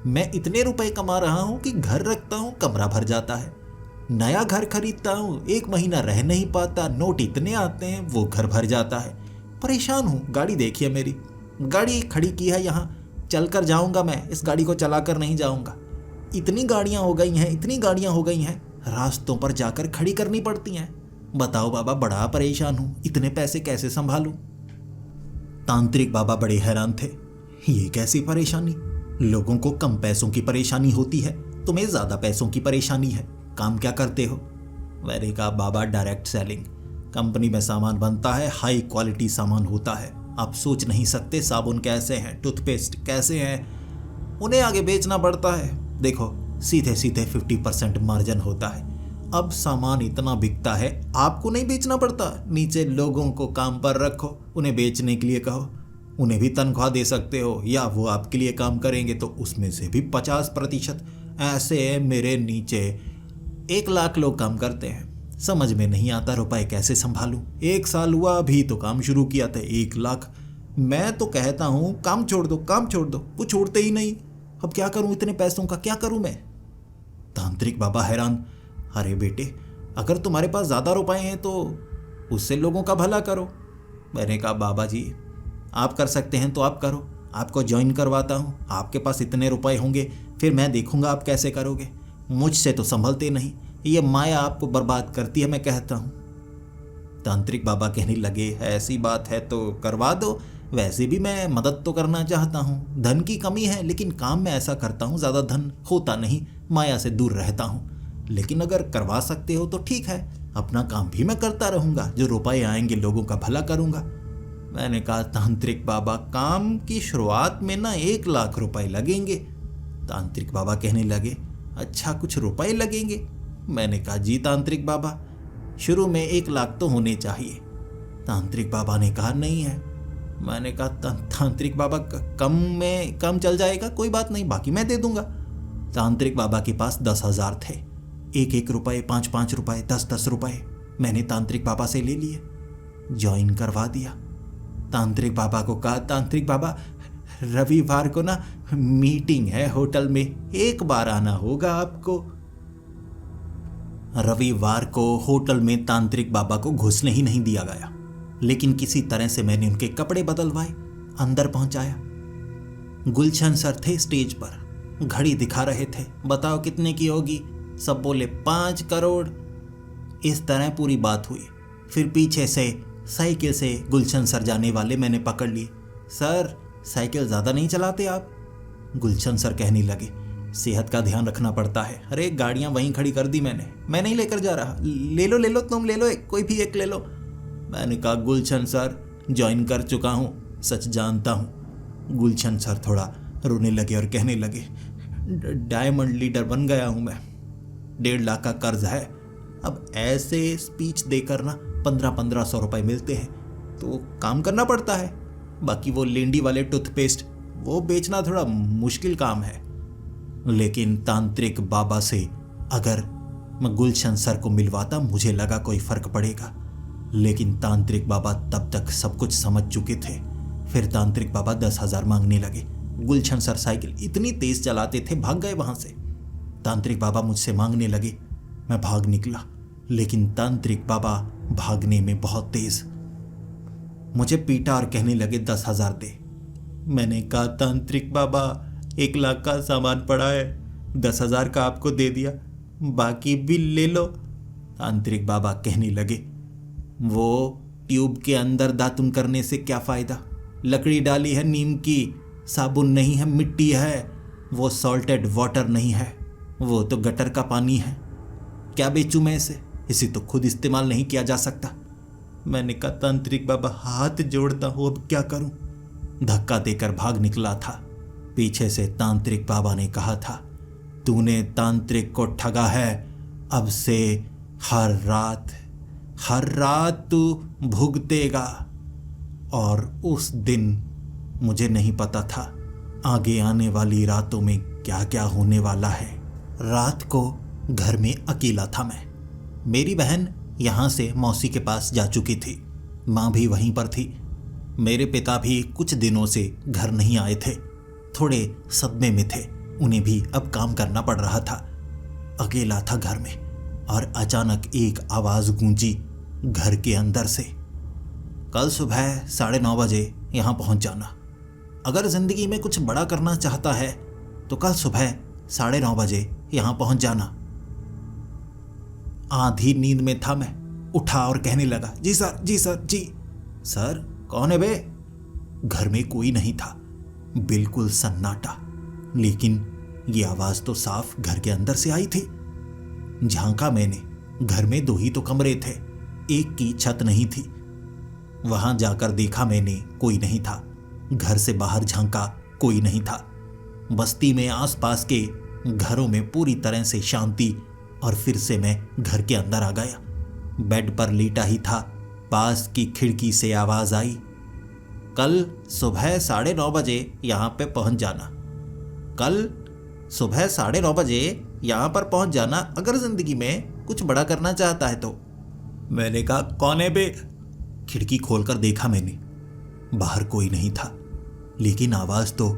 मैं इतने रुपए कमा रहा हूं कि घर रखता हूं कमरा भर जाता है, नया घर खरीदता हूं 1 महीना रह नहीं पाता, नोट इतने आते हैं वो घर भर जाता है, परेशान हूं। गाड़ी देखिए, मेरी गाड़ी खड़ी की है यहाँ, चलकर जाऊंगा मैं, इस गाड़ी को चलाकर नहीं जाऊंगा। इतनी गाड़ियां हो गई हैं, इतनी गाड़ियां हो गई हैं, रास्तों पर जाकर खड़ी करनी पड़ती हैं। बताओ बाबा, बड़ा परेशान हूं, इतने पैसे कैसे संभालूं? तांत्रिक बाबा बड़े हैरान थे, ये कैसी परेशानी? लोगों को कम पैसों की परेशानी होती है, तुम्हें ज्यादा पैसों की परेशानी है, काम क्या करते हो? मैंने कहा, बाबा डायरेक्ट सेलिंग, कंपनी में सामान बनता है, हाई क्वालिटी सामान होता है, आप सोच नहीं सकते साबुन कैसे हैं, टूथपेस्ट कैसे हैं, उन्हें आगे बेचना पड़ता है। देखो सीधे सीधे 50% मार्जिन होता है। अब सामान इतना बिकता है, आपको नहीं बेचना पड़ता, नीचे लोगों को काम पर रखो, उन्हें बेचने के लिए कहो, उन्हें भी तनख्वाह दे सकते हो, या वो आपके लिए काम करेंगे तो उसमें से भी 50%। ऐसे मेरे नीचे 1 लाख लोग काम करते हैं, समझ में नहीं आता रुपए कैसे संभालूं। 1 साल हुआ अभी तो काम शुरू किया था, 1 लाख। मैं तो कहता हूं काम छोड़ दो, काम छोड़ दो, वो छोड़ते ही नहीं। अब क्या करूं, इतने पैसों का क्या करूं मैं? तांत्रिक बाबा हैरान, अरे बेटे, अगर तुम्हारे पास ज़्यादा रुपए हैं तो उससे लोगों का भला करो। मैंने कहा, बाबा जी आप कर सकते हैं तो आप करो, आपको ज्वाइन करवाता हूँ, आपके पास इतने रुपए होंगे, फिर मैं देखूंगा आप कैसे करोगे, मुझसे तो संभलते नहीं, ये माया आपको बर्बाद करती है, मैं कहता हूँ। तांत्रिक बाबा कहने लगे, ऐसी बात है तो करवा दो, वैसे भी मैं मदद तो करना चाहता हूँ, धन की कमी है लेकिन काम में ऐसा करता हूँ, ज़्यादा धन होता नहीं, माया से दूर रहता हूँ, लेकिन अगर करवा सकते हो तो ठीक है, अपना काम भी मैं करता रहूँगा, जो रुपए आएंगे लोगों का भला करूँगा। मैंने कहा, तांत्रिक बाबा काम की शुरुआत में ना 1 लाख रुपए लगेंगे। तांत्रिक बाबा कहने लगे, अच्छा कुछ रुपए लगेंगे? मैंने कहा, जी तांत्रिक बाबा, शुरू में 1 लाख तो होने चाहिए। तांत्रिक बाबा ने कहा, नहीं है। मैंने कहा, तांत्रिक बाबा कम में कम चल जाएगा, कोई बात नहीं, बाकी मैं दे दूंगा। तांत्रिक बाबा के पास 10,000 थे, 1-1 रुपए, 5-5 रुपए, 10-10 रुपए मैंने तांत्रिक बाबा से ले लिए, ज्वाइन करवा दिया। तांत्रिक बाबा को कहा, तांत्रिक बाबा रविवार को ना मीटिंग है होटल में, एक बार आना होगा आपको। रविवार को होटल में तांत्रिक बाबा को घुसने ही नहीं दिया गया, लेकिन किसी तरह से मैंने उनके कपड़े बदलवाए, अंदर पहुंचाया। गुलशन सर थे स्टेज पर, घड़ी दिखा रहे थे, बताओ कितने की होगी? सब बोले 5 करोड़। इस तरह पूरी बात हुई। फिर पीछे से साइकिल से गुलशन सर जाने वाले मैंने पकड़ लिए। सर, साइकिल ज़्यादा नहीं चलाते आप? गुलशन सर कहने लगे, सेहत का ध्यान रखना पड़ता है। अरे गाड़ियाँ वहीं खड़ी कर दी मैंने, मैं नहीं लेकर जा रहा। ले लो तुम ले लो, कोई भी एक ले लो। मैंने कहा, गुलशन सर ज्वाइन कर चुका हूँ, सच जानता हूँ। गुलशन सर थोड़ा रोने लगे और कहने लगे, डायमंड लीडर बन गया हूँ मैं, 1.5 लाख का कर्ज है। अब ऐसे स्पीच देकर ना 1500 रुपये मिलते हैं तो काम करना पड़ता है। बाकी वो लेंडी वाले टूथपेस्ट वो बेचना थोड़ा मुश्किल काम है। लेकिन तांत्रिक बाबा से अगर मैं गुलशन सर को मिलवाता मुझे लगा कोई फर्क पड़ेगा। लेकिन तांत्रिक बाबा तब तक सब कुछ समझ चुके थे। फिर तांत्रिक बाबा 10,000 मांगने लगे। गुलशन सर साइकिल इतनी तेज चलाते थे, भाग गए वहां से। तांत्रिक बाबा मुझसे मांगने लगे, मैं भाग निकला। लेकिन तांत्रिक बाबा भागने में बहुत तेज, मुझे पीटा और कहने लगे 10,000 दे। मैंने कहा, तांत्रिक बाबा 1 लाख का सामान पड़ा है, 10,000 का आपको दे दिया, बाकी बिल ले लो। तांत्रिक बाबा कहने लगे, वो ट्यूब के अंदर दातुन करने से क्या फ़ायदा? लकड़ी डाली है नीम की, साबुन नहीं है, मिट्टी है, वो सॉल्टेड वाटर नहीं है, वो तो गटर का पानी है। क्या बेचूं मैं इसे तो खुद इस्तेमाल नहीं किया जा सकता। मैंने कहा, तांत्रिक बाबा हाथ जोड़ता हूँ, अब क्या करूं? धक्का देकर भाग निकला था। पीछे से तांत्रिक बाबा ने कहा था, तूने तांत्रिक को ठगा है, अब से हर रात तू भुगतेगा। और उस दिन मुझे नहीं पता था आगे आने वाली रातों में क्या क्या होने वाला है। रात को घर में अकेला था मैं। मेरी बहन यहाँ से मौसी के पास जा चुकी थी, माँ भी वहीं पर थी। मेरे पिता भी कुछ दिनों से घर नहीं आए थे, थोड़े सदमे में थे, उन्हें भी अब काम करना पड़ रहा था। अकेला था घर में और अचानक एक आवाज़ गूंजी घर के अंदर से, कल सुबह 9:30 बजे यहाँ पहुँच जाना। अगर ज़िंदगी में कुछ बड़ा करना चाहता है तो कल सुबह 9:30 बजे यहाँ पहुँच जाना। आधी नींद में था मैं, उठा और कहने लगा, जी सर जी सर जी। सर, कौन है बे? घर में कोई नहीं था, बिल्कुल सन्नाटा। लेकिन ये आवाज़ तो साफ घर के अंदर से आई थी। झांका मैंने, घर में 2 ही तो कमरे थे, एक की छत नहीं थी। वहां जाकर देखा मैंने, कोई नहीं था। घर से बाहर झांका, कोई नहीं था। बस्ती में आसपास के घरों में पूरी तरह से शांति। और फिर से मैं घर के अंदर आ गया। बेड पर लेटा ही था, पास की खिड़की से आवाज़ आई, कल सुबह 9:30 बजे यहाँ पे पहुँच जाना। कल सुबह 9:30 बजे यहाँ पर पहुँच जाना, अगर ज़िंदगी में कुछ बड़ा करना चाहता है तो। मैंने कहा, कौन है बे? खिड़की खोलकर देखा मैंने, बाहर कोई नहीं था। लेकिन आवाज़ तो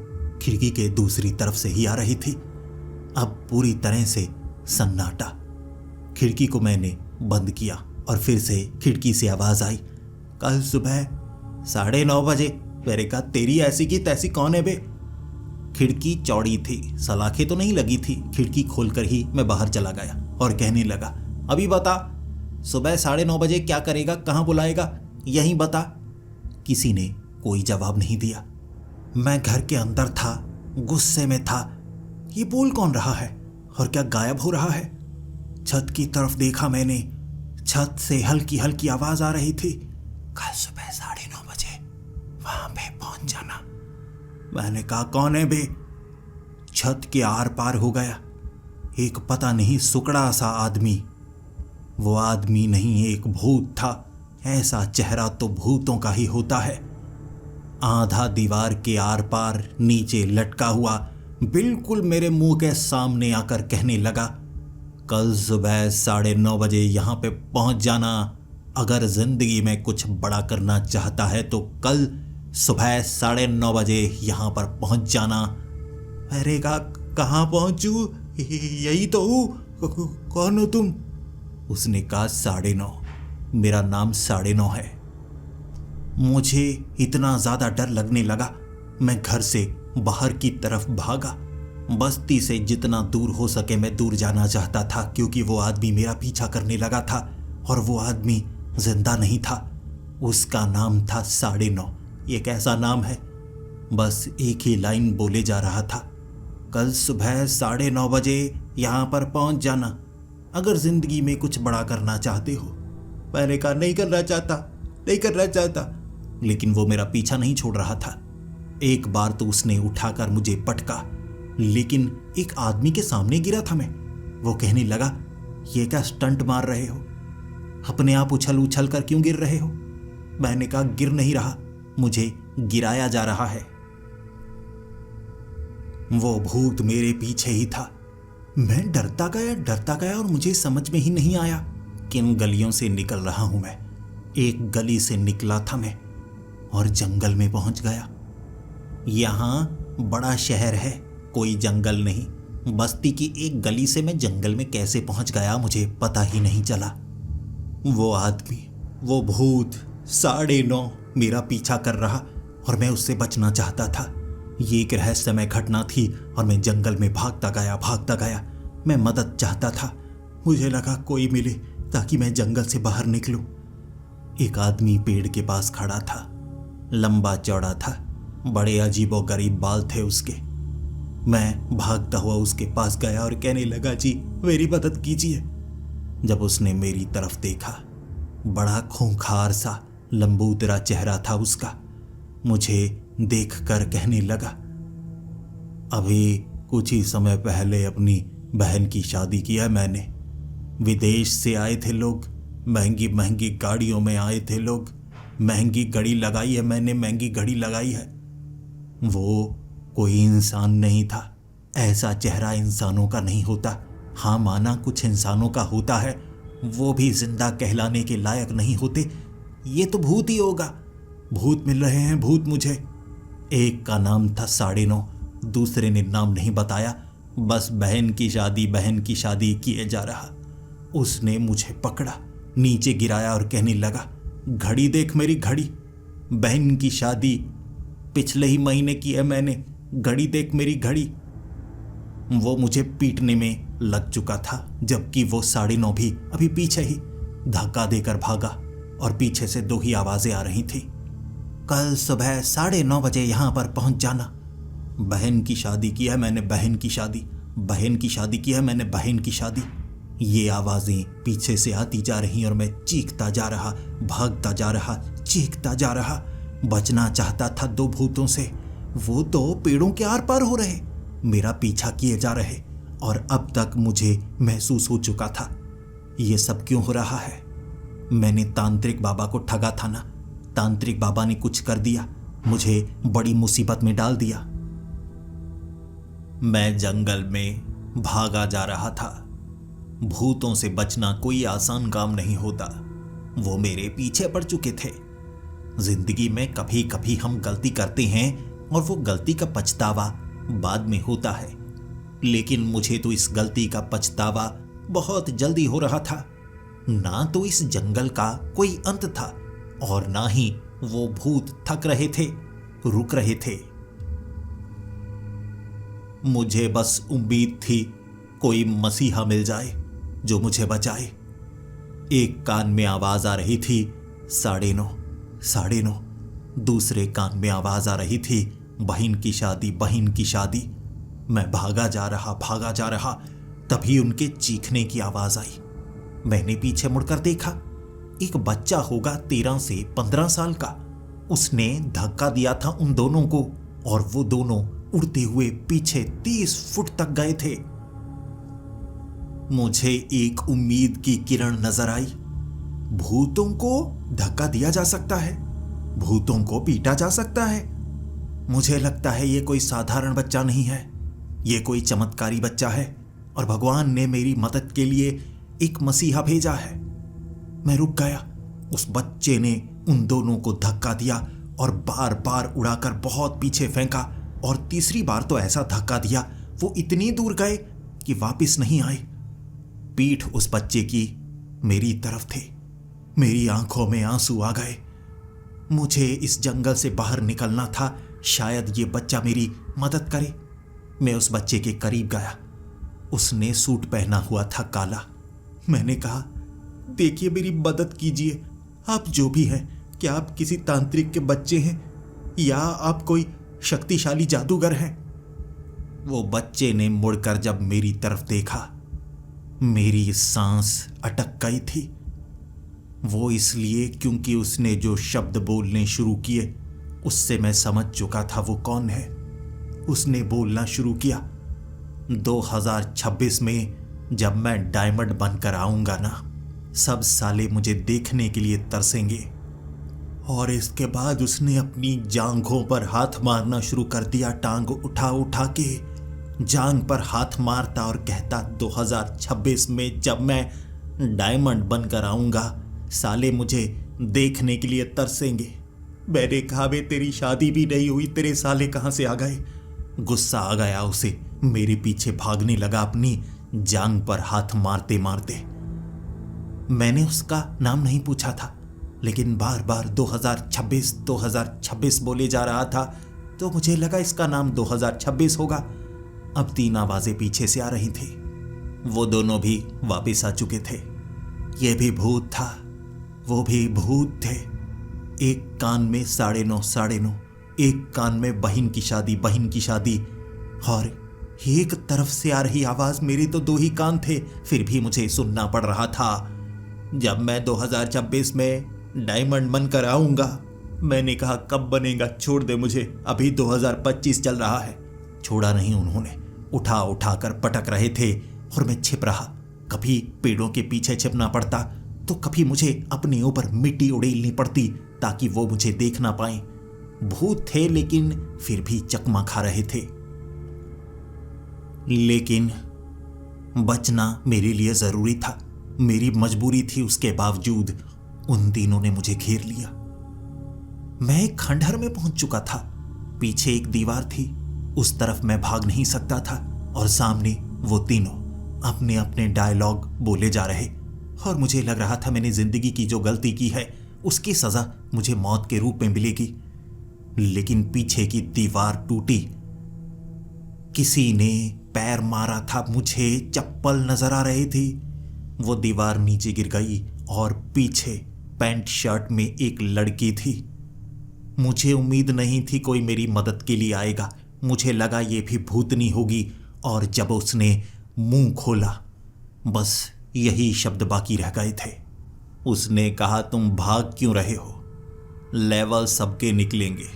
खिड़की के दूसरी तरफ से ही आ रही थी। अब पूरी तरह से सन्नाटा। खिड़की को मैंने बंद किया और फिर से खिड़की से आवाज़ आई, कल सुबह 9:30 बजे। मैंने कहा, तेरी ऐसी की तैसी कौन है बे? खिड़की चौड़ी थी, सलाखें तो नहीं लगी थी। खिड़की खोलकर ही मैं बाहर चला गया और कहने लगा, अभी बता, सुबह 9:30 बजे क्या करेगा, कहाँ बुलाएगा, यहीं बता। किसी ने कोई जवाब नहीं दिया। मैं घर के अंदर था, गुस्से में था। ये बोल कौन रहा है और क्या गायब हो रहा है? छत की तरफ देखा मैंने, छत से हल्की हल्की आवाज आ रही थी, कल सुबह 9:30 बजे वहां पे पहुंच जाना। मैंने कहा, कौन है बे? छत के आर पार हो गया एक पता नहीं सुकड़ा सा आदमी। वो आदमी नहीं, एक भूत था। ऐसा चेहरा तो भूतों का ही होता है। आधा दीवार के आर पार नीचे लटका हुआ, बिल्कुल मेरे मुंह के सामने आकर कहने लगा, कल सुबह 9:30 बजे यहाँ पे पहुँच जाना। अगर जिंदगी में कुछ बड़ा करना चाहता है तो कल सुबह 9:30 बजे यहाँ पर पहुँच जाना। अरे कहाँ पहुँचूँ? यही तो हूँ। कौन हो तुम? उसने कहा, 9:30। मेरा नाम 9:30 है। मुझे इतना ज़्यादा डर लगने लगा, मैं घर से बाहर की तरफ भागा। बस्ती से जितना दूर हो सके मैं दूर जाना चाहता था, क्योंकि वो आदमी मेरा पीछा करने लगा था और वो आदमी जिंदा नहीं था। उसका नाम था 9:30। ये कैसा नाम है? बस एक ही लाइन बोले जा रहा था, कल सुबह 9:30 बजे यहाँ पर पहुँच जाना अगर जिंदगी में कुछ बड़ा करना चाहते हो। मैंने कहा नहीं करना चाहता, नहीं करना चाहता, लेकिन वो मेरा पीछा नहीं छोड़ रहा था। एक बार तो उसने उठाकर मुझे पटका, लेकिन एक आदमी के सामने गिरा था मैं। वो कहने लगा, ये क्या स्टंट मार रहे हो? अपने आप उछल उछल कर क्यों गिर रहे हो? मैंने कहा गिर नहीं रहा, मुझे गिराया जा रहा है। वो भूत मेरे पीछे ही था। मैं डरता गया और मुझे समझ में ही नहीं आया किन गलियों से निकल रहा हूं मैं। एक गली से निकला था मैं और जंगल में पहुंच गया। यहाँ बड़ा शहर है, कोई जंगल नहीं। बस्ती की एक गली से मैं जंगल में कैसे पहुंच गया मुझे पता ही नहीं चला। वो आदमी, वो भूत 9:30 मेरा पीछा कर रहा और मैं उससे बचना चाहता था। ये एक रहस्यमय घटना थी और मैं जंगल में भागता गया। मैं मदद चाहता था। मुझे लगा कोई मिले ताकि मैं जंगल से बाहर निकलूं। एक आदमी पेड़ के पास खड़ा था, लंबा चौड़ा था, बड़े अजीबो गरीब बाल थे उसके। मैं भागता हुआ उसके पास गया और कहने लगा, जी मेरी मदद कीजिए। जब उसने मेरी तरफ देखा, बड़ा खूंखार सा लंबूतरा चेहरा था उसका। मुझे देखकर कहने लगा, अभी कुछ ही समय पहले अपनी बहन की शादी की है मैंने। विदेश से आए थे लोग, महंगी महंगी गाड़ियों में आए थे लोग, महंगी घड़ी लगाई है मैंने, महंगी घड़ी लगाई है। वो कोई इंसान नहीं था। ऐसा चेहरा इंसानों का नहीं होता। हाँ माना कुछ इंसानों का होता है, वो भी जिंदा कहलाने के लायक नहीं होते। ये तो भूत ही होगा। भूत मिल रहे हैं भूत मुझे। एक का नाम था 9:30, दूसरे ने नाम नहीं बताया, बस बहन की शादी किए जा रहा। उसने मुझे पकड़ा, नीचे गिराया और कहने लगा, घड़ी देख मेरी घड़ी, बहन की शादी पिछले ही महीने की है मैंने, घड़ी देख मेरी घड़ी। वो मुझे पीटने में लग चुका था, जबकि वो 9:30 भी अभी पीछे ही धक्का देकर भागा और पीछे से 2 ही आवाजें आ रही थी, कल सुबह 9:30 बजे यहाँ पर पहुंच जाना। बहन की शादी की है मैंने, बहन की शादी, बहन की शादी की है मैंने, बहन की शादी। ये आवाजें पीछे से आती जा रही और मैं चीखता जा रहा, भागता जा रहा, चीखता जा रहा। बचना चाहता था 2 भूतों से। वो 2 पेड़ों के आर पार हो रहे, मेरा पीछा किए जा रहे, और अब तक मुझे महसूस हो चुका था ये सब क्यों हो रहा है। मैंने तांत्रिक बाबा को ठगा था ना। तांत्रिक बाबा ने कुछ कर दिया, मुझे बड़ी मुसीबत में डाल दिया। मैं जंगल में भागा जा रहा था। भूतों से बचना कोई आसान काम नहीं होता। वो मेरे पीछे पड़ चुके थे। जिंदगी में कभी कभी हम गलती करते हैं और वो गलती का पछतावा बाद में होता है, लेकिन मुझे तो इस गलती का पछतावा बहुत जल्दी हो रहा था। ना तो इस जंगल का कोई अंत था और ना ही वो भूत थक रहे थे, रुक रहे थे। मुझे बस उम्मीद थी कोई मसीहा मिल जाए जो मुझे बचाए। एक कान में आवाज आ रही थी 9:30, 9:30। दूसरे कान में आवाज आ रही थी बहन की शादी, बहन की शादी। मैं भागा जा रहा, तभी उनके चीखने की आवाज आई। मैंने पीछे मुड़कर देखा, एक बच्चा होगा 13 से 15 साल का। उसने धक्का दिया था उन दोनों को और वो दोनों उड़ते हुए पीछे 30 फुट तक गए थे। मुझे एक उम्मीद की किरण नजर आई। भूतों को धक्का दिया जा सकता है, भूतों को पीटा जा सकता है। मुझे लगता है ये कोई साधारण बच्चा नहीं है, ये कोई चमत्कारी बच्चा है और भगवान ने मेरी मदद के लिए एक मसीहा भेजा है। मैं रुक गया। उस बच्चे ने उन दोनों को धक्का दिया और बार बार उड़ाकर बहुत पीछे फेंका, और तीसरी बार तो ऐसा धक्का दिया वो इतनी दूर गए कि वापस नहीं आए। पीठ उस बच्चे की मेरी तरफ थे। मेरी आंखों में आंसू आ गए। मुझे इस जंगल से बाहर निकलना था, शायद ये बच्चा मेरी मदद करे। मैं उस बच्चे के करीब गया। उसने सूट पहना हुआ था काला। मैंने कहा, देखिए मेरी मदद कीजिए, आप जो भी हैं, क्या आप किसी तांत्रिक के बच्चे हैं या आप कोई शक्तिशाली जादूगर हैं? वो बच्चे ने मुड़कर जब मेरी तरफ देखा, मेरी सांस अटक गई थी। वो इसलिए क्योंकि उसने जो शब्द बोलने शुरू किए उससे मैं समझ चुका था वो कौन है। उसने बोलना शुरू किया, 2026 में जब मैं डायमंड बनकर आऊंगा ना, सब साले मुझे देखने के लिए तरसेंगे। और इसके बाद उसने अपनी जांघों पर हाथ मारना शुरू कर दिया, टांग उठा उठा के जांघ पर हाथ मारता और कहता, 2026 में जब मैं डायमंड बनकर आऊंगा, साले मुझे देखने के लिए तरसेंगे। मैंने कहा, बे तेरी शादी भी नहीं हुई, तेरे साले कहां से आ गए? गुस्सा आ गया उसे, मेरे पीछे भागने लगा अपनी जांघ पर हाथ मारते मारते। मैंने उसका नाम नहीं पूछा था, लेकिन बार बार 2026 बोले जा रहा था, तो मुझे लगा इसका नाम 2026 होगा। अब 3 आवाजें पीछे से आ रही थी। वो दोनों भी वापस आ चुके थे। ये भी भूत था, वो भी भूत थे। एक कान में 9:30, एक कान में बहन की शादी, और एक तरफ से आ रही आवाज। मेरे तो 2 ही कान थे, फिर भी मुझे सुनना पड़ रहा था। जब मैं 2026 में डायमंड बनकर आऊंगा। मैंने कहा, कब बनेगा? छोड़ दे मुझे, अभी 2025 चल रहा है। छोड़ा नहीं उन्होंने, उठा उठा कर पटक रहे थे और मैं छिप रहा। कभी पेड़ों के पीछे छिपना पड़ता, तो कभी मुझे अपने ऊपर मिट्टी उड़ेलनी पड़ती ताकि वो मुझे देख ना पाए। भूत थे लेकिन फिर भी चकमा खा रहे थे। लेकिन बचना मेरे लिए जरूरी था, मेरी मजबूरी थी। उसके बावजूद उन तीनों ने मुझे घेर लिया। मैं एक खंडहर में पहुंच चुका था। पीछे एक दीवार थी, उस तरफ मैं भाग नहीं सकता था, और सामने वो तीनों अपने अपने डायलॉग बोले जा रहे। और मुझे लग रहा था मैंने जिंदगी की जो गलती की है उसकी सजा मुझे मौत के रूप में मिलेगी। लेकिन पीछे की दीवार टूटी, किसी ने पैर मारा था, मुझे चप्पल नजर आ रही थी। वो दीवार नीचे गिर गई और पीछे पैंट शर्ट में एक लड़की थी। मुझे उम्मीद नहीं थी कोई मेरी मदद के लिए आएगा। मुझे लगा ये भी भूतनी होगी, और जब उसने मुंह खोला बस यही शब्द बाकी रह गए थे। उसने कहा, तुम भाग क्यों रहे हो? लेवल सबके निकलेंगे,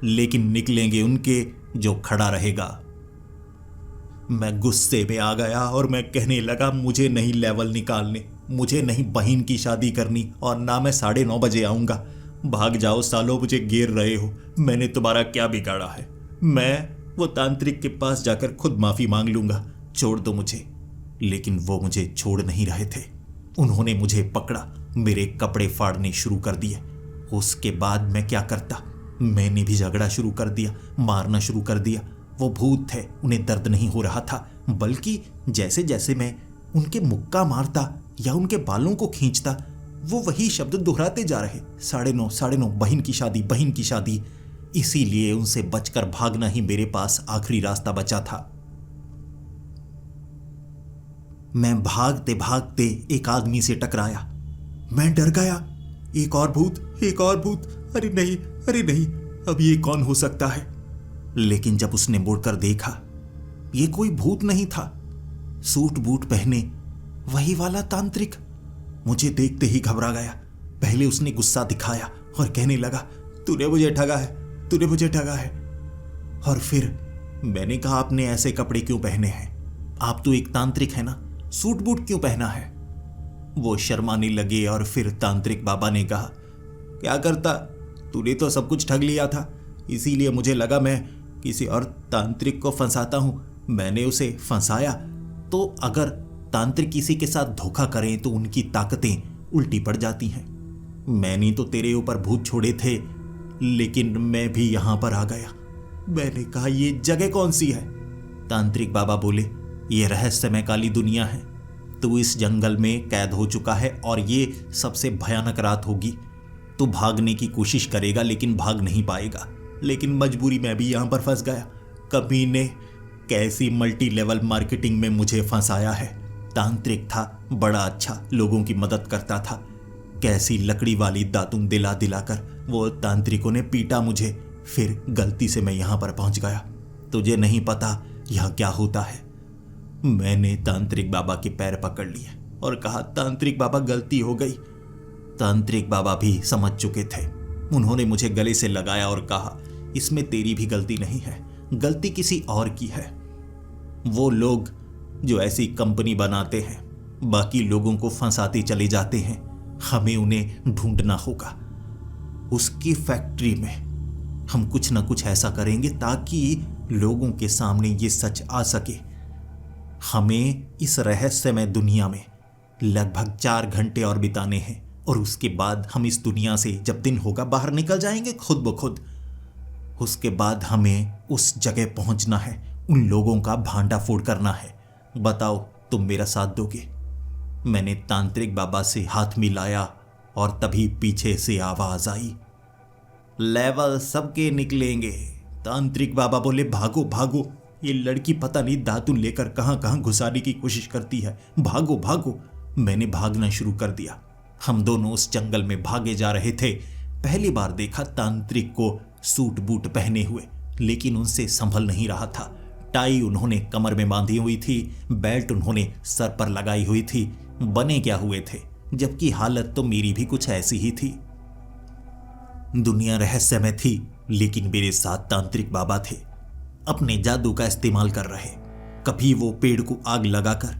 लेकिन निकलेंगे उनके जो खड़ा रहेगा। मैं गुस्से में आ गया और मैं कहने लगा, मुझे नहीं लेवल निकालने, मुझे नहीं बहन की शादी करनी, और ना मैं 9:30 बजे आऊंगा। भाग जाओ सालो, मुझे घेर रहे हो। मैंने तुम्हारा क्या बिगाड़ा है? मैं वो तांत्रिक के पास जाकर खुद माफी मांग लूंगा, छोड़ दो मुझे। लेकिन वो मुझे छोड़ नहीं रहे थे। उन्होंने मुझे पकड़ा, मेरे कपड़े फाड़ने शुरू कर दिए। उसके बाद मैं क्या करता? मैंने भी झगड़ा शुरू कर दिया, मारना शुरू कर दिया। वो भूत थे, उन्हें दर्द नहीं हो रहा था, बल्कि जैसे जैसे मैं उनके मुक्का मारता या उनके बालों को खींचता, वो वही शब्द दोहराते जा रहे, 9:30, बहन की शादी। इसीलिए उनसे बचकर भागना ही मेरे पास आखिरी रास्ता बचा था। मैं भागते भागते एक आदमी से टकराया। मैं डर गया। एक और भूत। अरे नहीं, अब ये कौन हो सकता है? लेकिन जब उसने मुड़कर देखा, ये कोई भूत नहीं था। सूट बूट पहने वही वाला तांत्रिक। मुझे देखते ही घबरा गया। पहले उसने गुस्सा दिखाया और कहने लगा, तूने मुझे ठगा है। और फिर मैंने कहा, आपने ऐसे कपड़े क्यों पहने हैं? आप तो एक तांत्रिक है ना, सूट बूट क्यों पहना है? वो शर्माने लगे और फिर तांत्रिक बाबा ने कहा, क्या करता, तूने तो सब कुछ ठग लिया था, इसीलिए मुझे लगा मैं किसी और तांत्रिक को फंसाता हूं। मैंने उसे फंसाया, तो अगर तांत्रिक किसी के साथ धोखा करें तो उनकी ताकतें उल्टी पड़ जाती हैं। मैंने तो तेरे ऊपर भूत छोड़े थे, लेकिन मैं भी यहां पर आ गया। मैंने कहा, ये जगह कौन सी है? तांत्रिक बाबा बोले, ये रहस्यमय काली दुनिया है। तू इस जंगल में कैद हो चुका है और ये सबसे भयानक रात होगी। तू भागने की कोशिश करेगा लेकिन भाग नहीं पाएगा। लेकिन मजबूरी में भी यहां पर फंस गया। कभी ने कैसी मल्टी लेवल मार्केटिंग में मुझे फंसाया है। तांत्रिक था, बड़ा अच्छा, लोगों की मदद करता था। कैसी लकड़ी वाली दातुन दिला दिलाकर वो तांत्रिकों ने पीटा मुझे। फिर गलती से मैं यहां पर पहुंच गया। तुझे नहीं पता यह क्या होता है। मैंने तांत्रिक बाबा के पैर पकड़ लिए और कहा, तांत्रिक बाबा गलती हो गई। तांत्रिक बाबा भी समझ चुके थे। उन्होंने मुझे गले से लगाया और कहा, इसमें तेरी भी गलती नहीं है, गलती किसी और की है। वो लोग जो ऐसी कंपनी बनाते हैं, बाकी लोगों को फंसाते चले जाते हैं, हमें उन्हें ढूंढना होगा। उसकी फैक्ट्री में हम कुछ ना कुछ ऐसा करेंगे ताकि लोगों के सामने ये सच आ सके। हमें इस रहस्यमय दुनिया में लगभग 4 घंटे और बिताने हैं और उसके बाद हम इस दुनिया से जब दिन होगा बाहर निकल जाएंगे खुद ब खुद। उसके बाद हमें उस जगह पहुंचना है, उन लोगों का भांडा फोड़ करना है। बताओ तुम मेरा साथ दोगे? मैंने तांत्रिक बाबा से हाथ मिलाया और तभी पीछे से आवाज आई, लेवल सबके निकलेंगे। तांत्रिक बाबा बोले, भागो भागो, ये लड़की पता नहीं दातुन लेकर कहां कहां घुसाने की कोशिश करती है, भागो भागो। मैंने भागना शुरू कर दिया। हम दोनों उस जंगल में भागे जा रहे थे। पहली बार देखा तांत्रिक को सूट बूट पहने हुए, लेकिन उनसे संभल नहीं रहा था। टाई उन्होंने कमर में बांधी हुई थी, बेल्ट उन्होंने सर पर लगाई हुई थी। बने क्या हुए थे, जबकि हालत तो मेरी भी कुछ ऐसी ही थी। दुनिया रहस्यमय थी, लेकिन मेरे साथ तांत्रिक बाबा थे, अपने जादू का इस्तेमाल कर रहे। कभी वो पेड़ को आग लगाकर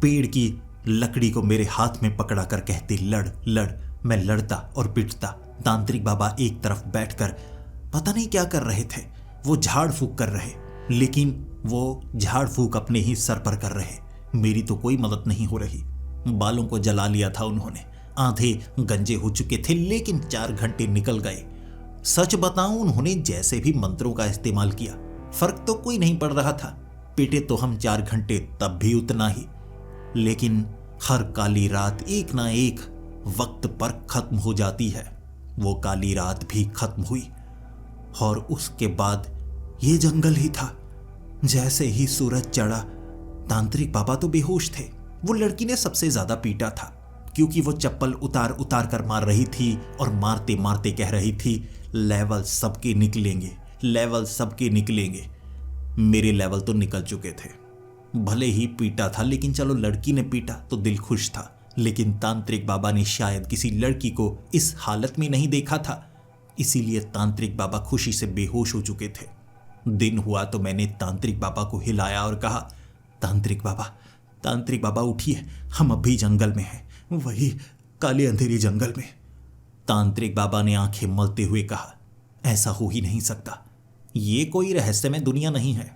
पेड़ की लकड़ी को मेरे हाथ में पकड़ाकर कहते, लड़ लड़। मैं लड़ता और पिटता। तांत्रिक बाबा एक तरफ बैठकर पता नहीं क्या कर रहे थे। वो झाड़ फूक कर रहे, लेकिन वो झाड़ फूक अपने ही सर पर कर रहे। मेरी तो कोई मदद नहीं हो रही। बालों को जला लिया था उन्होंने, आधे गंजे हो चुके थे, लेकिन 4 घंटे निकल गए। सच बताऊं, उन्होंने जैसे भी मंत्रों का इस्तेमाल किया, फर्क तो कोई नहीं पड़ रहा था। पिटे तो हम 4 घंटे, तब भी उतना ही। लेकिन हर काली रात एक ना एक वक्त पर खत्म हो जाती है। वो काली रात भी खत्म हुई और उसके बाद ये जंगल ही था। जैसे ही सूरज चढ़ा, तांत्रिक बाबा तो बेहोश थे। वो लड़की ने सबसे ज्यादा पीटा था, क्योंकि वो चप्पल उतार उतार कर मार रही थी और मारते मारते कह रही थी, लेवल सबके निकलेंगे, लेवल सबके निकलेंगे। मेरे लेवल तो निकल चुके थे। भले ही पीटा था, लेकिन चलो लड़की ने पीटा तो दिल खुश था। लेकिन तांत्रिक बाबा ने शायद किसी लड़की को इस हालत में नहीं देखा था, इसीलिए तांत्रिक बाबा खुशी से बेहोश हो चुके थे। दिन हुआ तो मैंने तांत्रिक बाबा को हिलाया और कहा, तांत्रिक बाबा उठिए, हम अब भी जंगल में हैं, वही काले अंधेरे जंगल में। तांत्रिक बाबा ने आंखें मलते हुए कहा, ऐसा हो ही नहीं सकता, ये कोई रहस्यमय दुनिया नहीं है।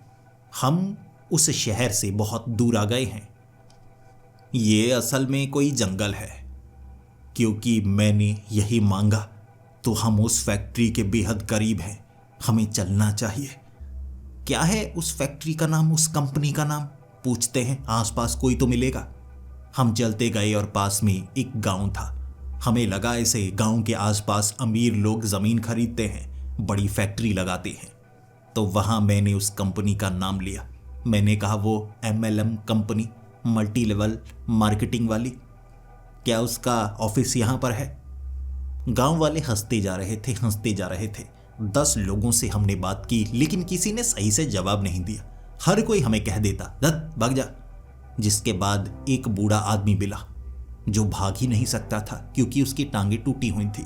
हम उस शहर से बहुत दूर आ गए हैं। ये असल में कोई जंगल है। क्योंकि मैंने यही मांगा तो हम उस फैक्ट्री के बेहद करीब हैं। हमें चलना चाहिए। क्या है उस फैक्ट्री का नाम, उस कंपनी का नाम? पूछते हैं, आसपास कोई तो मिलेगा। हम चलते गए और पास में एक गांव था। हमें लगा ऐसे गांव के आसपास अमीर लोग जमीन खरीदते हैं, बड़ी फैक्ट्री लगाते हैं। तो वहां मैंने उस कंपनी का नाम लिया। मैंने कहा, वो MLM company, multi level marketing वाली, क्या उसका ऑफिस यहाँ पर है? गांव वाले हंसते जा रहे थे। 10 लोगों से हमने बात की, लेकिन किसी ने सही से जवाब नहीं दिया। हर कोई हमें कह देता, धत भाग जा। जिसके बाद एक बूढ़ा आदमी मिला जो भाग ही नहीं सकता था, क्योंकि उसकी टांगे टूटी हुई थी।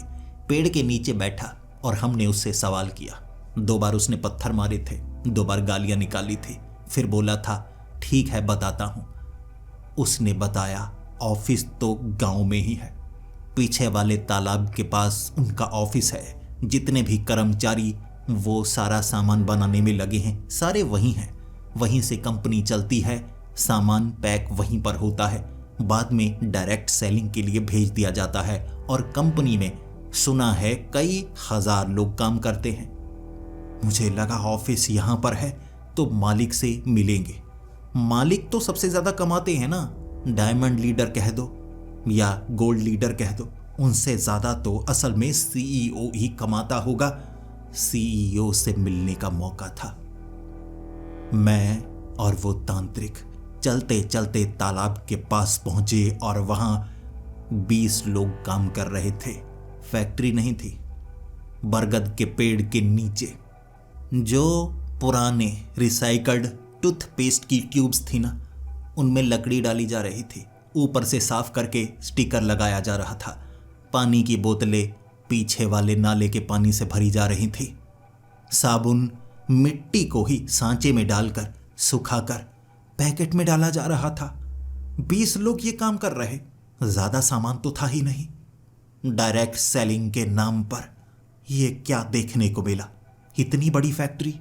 पेड़ के नीचे बैठा और हमने उससे सवाल किया। 2 बार उसने पत्थर मारे थे, 2 बार गालियां निकाली थी। फिर बोला था, ठीक है बताता हूं। उसने बताया, ऑफिस तो गांव में ही है, पीछे वाले तालाब के पास उनका ऑफिस है। जितने भी कर्मचारी वो सारा सामान बनाने में लगे हैं, सारे वहीं हैं। वहीं से कंपनी चलती है, सामान पैक वहीं पर होता है, बाद में डायरेक्ट सेलिंग के लिए भेज दिया जाता है। और कंपनी में सुना है कई हजार लोग काम करते हैं। मुझे लगा ऑफिस यहाँ पर है तो मालिक से मिलेंगे। मालिक तो सबसे ज्यादा कमाते हैं ना, डायमंड लीडर कह दो या गोल्ड लीडर कह दो, उनसे ज्यादा तो असल में CEO ही कमाता होगा। CEO से मिलने का मौका था। मैं और वो तांत्रिक चलते चलते तालाब के पास पहुंचे और वहां 20 लोग काम कर रहे थे। फैक्ट्री नहीं थी, बरगद के पेड़ के नीचे। जो पुराने रिसाइकल्ड टूथपेस्ट की ट्यूब्स थी ना, उनमें लकड़ी डाली जा रही थी। ऊपर से साफ करके स्टिकर लगाया जा रहा था। पानी की बोतलें पीछे वाले नाले के पानी से भरी जा रही थी। साबुन मिट्टी को ही सांचे में डालकर सुखाकर पैकेट में डाला जा रहा था। 20 लोग ये काम कर रहे। ज्यादा सामान तो था ही नहीं। डायरेक्ट सेलिंग के नाम पर ये क्या देखने को मिला, इतनी बड़ी फैक्ट्री।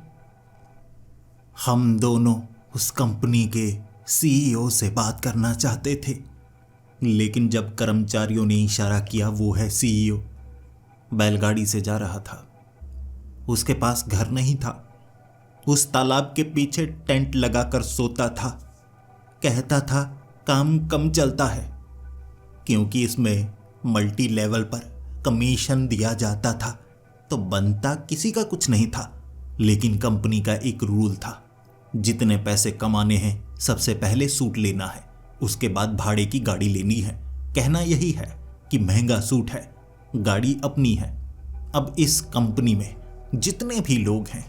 हम दोनों उस कंपनी के सीईओ से बात करना चाहते थे, लेकिन जब कर्मचारियों ने इशारा किया वो है सीईओ, बैलगाड़ी से जा रहा था। उसके पास घर नहीं था। उस तालाब के पीछे टेंट लगाकर सोता था। कहता था काम कम चलता है क्योंकि इसमें मल्टी लेवल पर कमीशन दिया जाता था, तो बनता किसी का कुछ नहीं था। लेकिन कंपनी का एक रूल था, जितने पैसे कमाने हैं सबसे पहले सूट लेना है, उसके बाद भाड़े की गाड़ी लेनी है। कहना यही है कि महंगा सूट है, गाड़ी अपनी है। अब इस कंपनी में जितने भी लोग हैं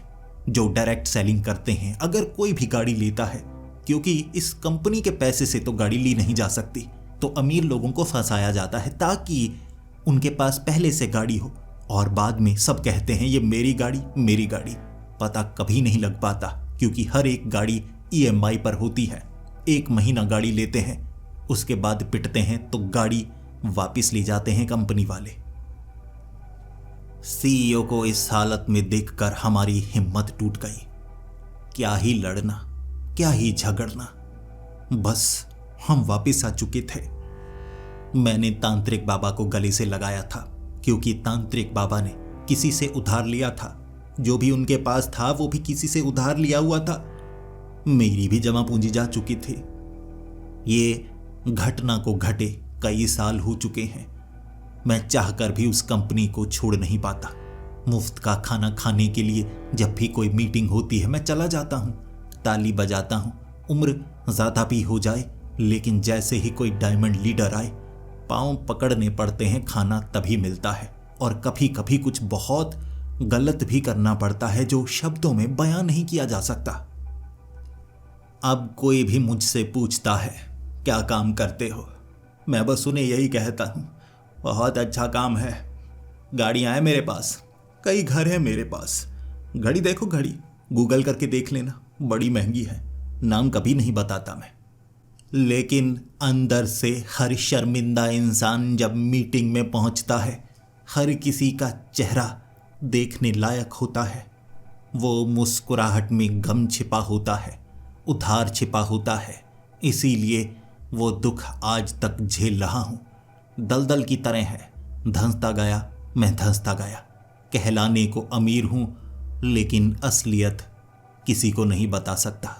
जो डायरेक्ट सेलिंग करते हैं, अगर कोई भी गाड़ी लेता है, क्योंकि इस कंपनी के पैसे से तो गाड़ी ली नहीं जा सकती, तो अमीर लोगों को फंसाया जाता है ताकि उनके पास पहले से गाड़ी हो और बाद में सब कहते हैं ये मेरी गाड़ी मेरी गाड़ी। पता कभी नहीं लग पाता क्योंकि हर एक गाड़ी ईएमआई पर होती है। 1 महीना गाड़ी लेते हैं, उसके बाद पिटते हैं तो गाड़ी वापस ले जाते हैं कंपनी वाले। सीईओ को इस हालत में देखकर हमारी हिम्मत टूट गई। क्या ही लड़ना, क्या ही झगड़ना, बस हम वापस आ चुके थे। मैंने तांत्रिक बाबा को गले से लगाया था क्योंकि तांत्रिक बाबा ने किसी से उधार लिया था। जो भी उनके पास था वो भी किसी से उधार लिया हुआ था। मेरी भी जमा पूंजी जा चुकी थी। ये घटना को घटे कई साल हो चुके हैं। मैं चाहकर भी उस कंपनी को छोड़ नहीं पाता। मुफ्त का खाना खाने के लिए जब भी कोई मीटिंग होती है मैं चला जाता हूँ, ताली बजाता हूँ। उम्र ज़्यादा भी हो जाए, लेकिन जैसे ही कोई डायमंड लीडर आए पाँव पकड़ने पड़ते हैं, खाना तभी मिलता है। और कभी कभी कुछ बहुत गलत भी करना पड़ता है जो शब्दों में बयां नहीं किया जा सकता। अब कोई भी मुझसे पूछता है क्या काम करते हो, मैं बस उन्हें यही कहता हूँ बहुत अच्छा काम है, गाड़ियाँ हैं मेरे पास, कई घर हैं मेरे पास। घड़ी देखो, घड़ी गूगल करके देख लेना, बड़ी महंगी है, नाम कभी नहीं बताता मैं। लेकिन अंदर से हर शर्मिंदा इंसान जब मीटिंग में पहुंचता है, हर किसी का चेहरा देखने लायक होता है। वो मुस्कुराहट में गम छिपा होता है, उधार छिपा होता है। इसीलिए वो दुख आज तक झेल रहा हूँ। दलदल की तरह है, धंसता गया मैं धंसता गया। कहलाने को अमीर हूँ, लेकिन असलियत किसी को नहीं बता सकता।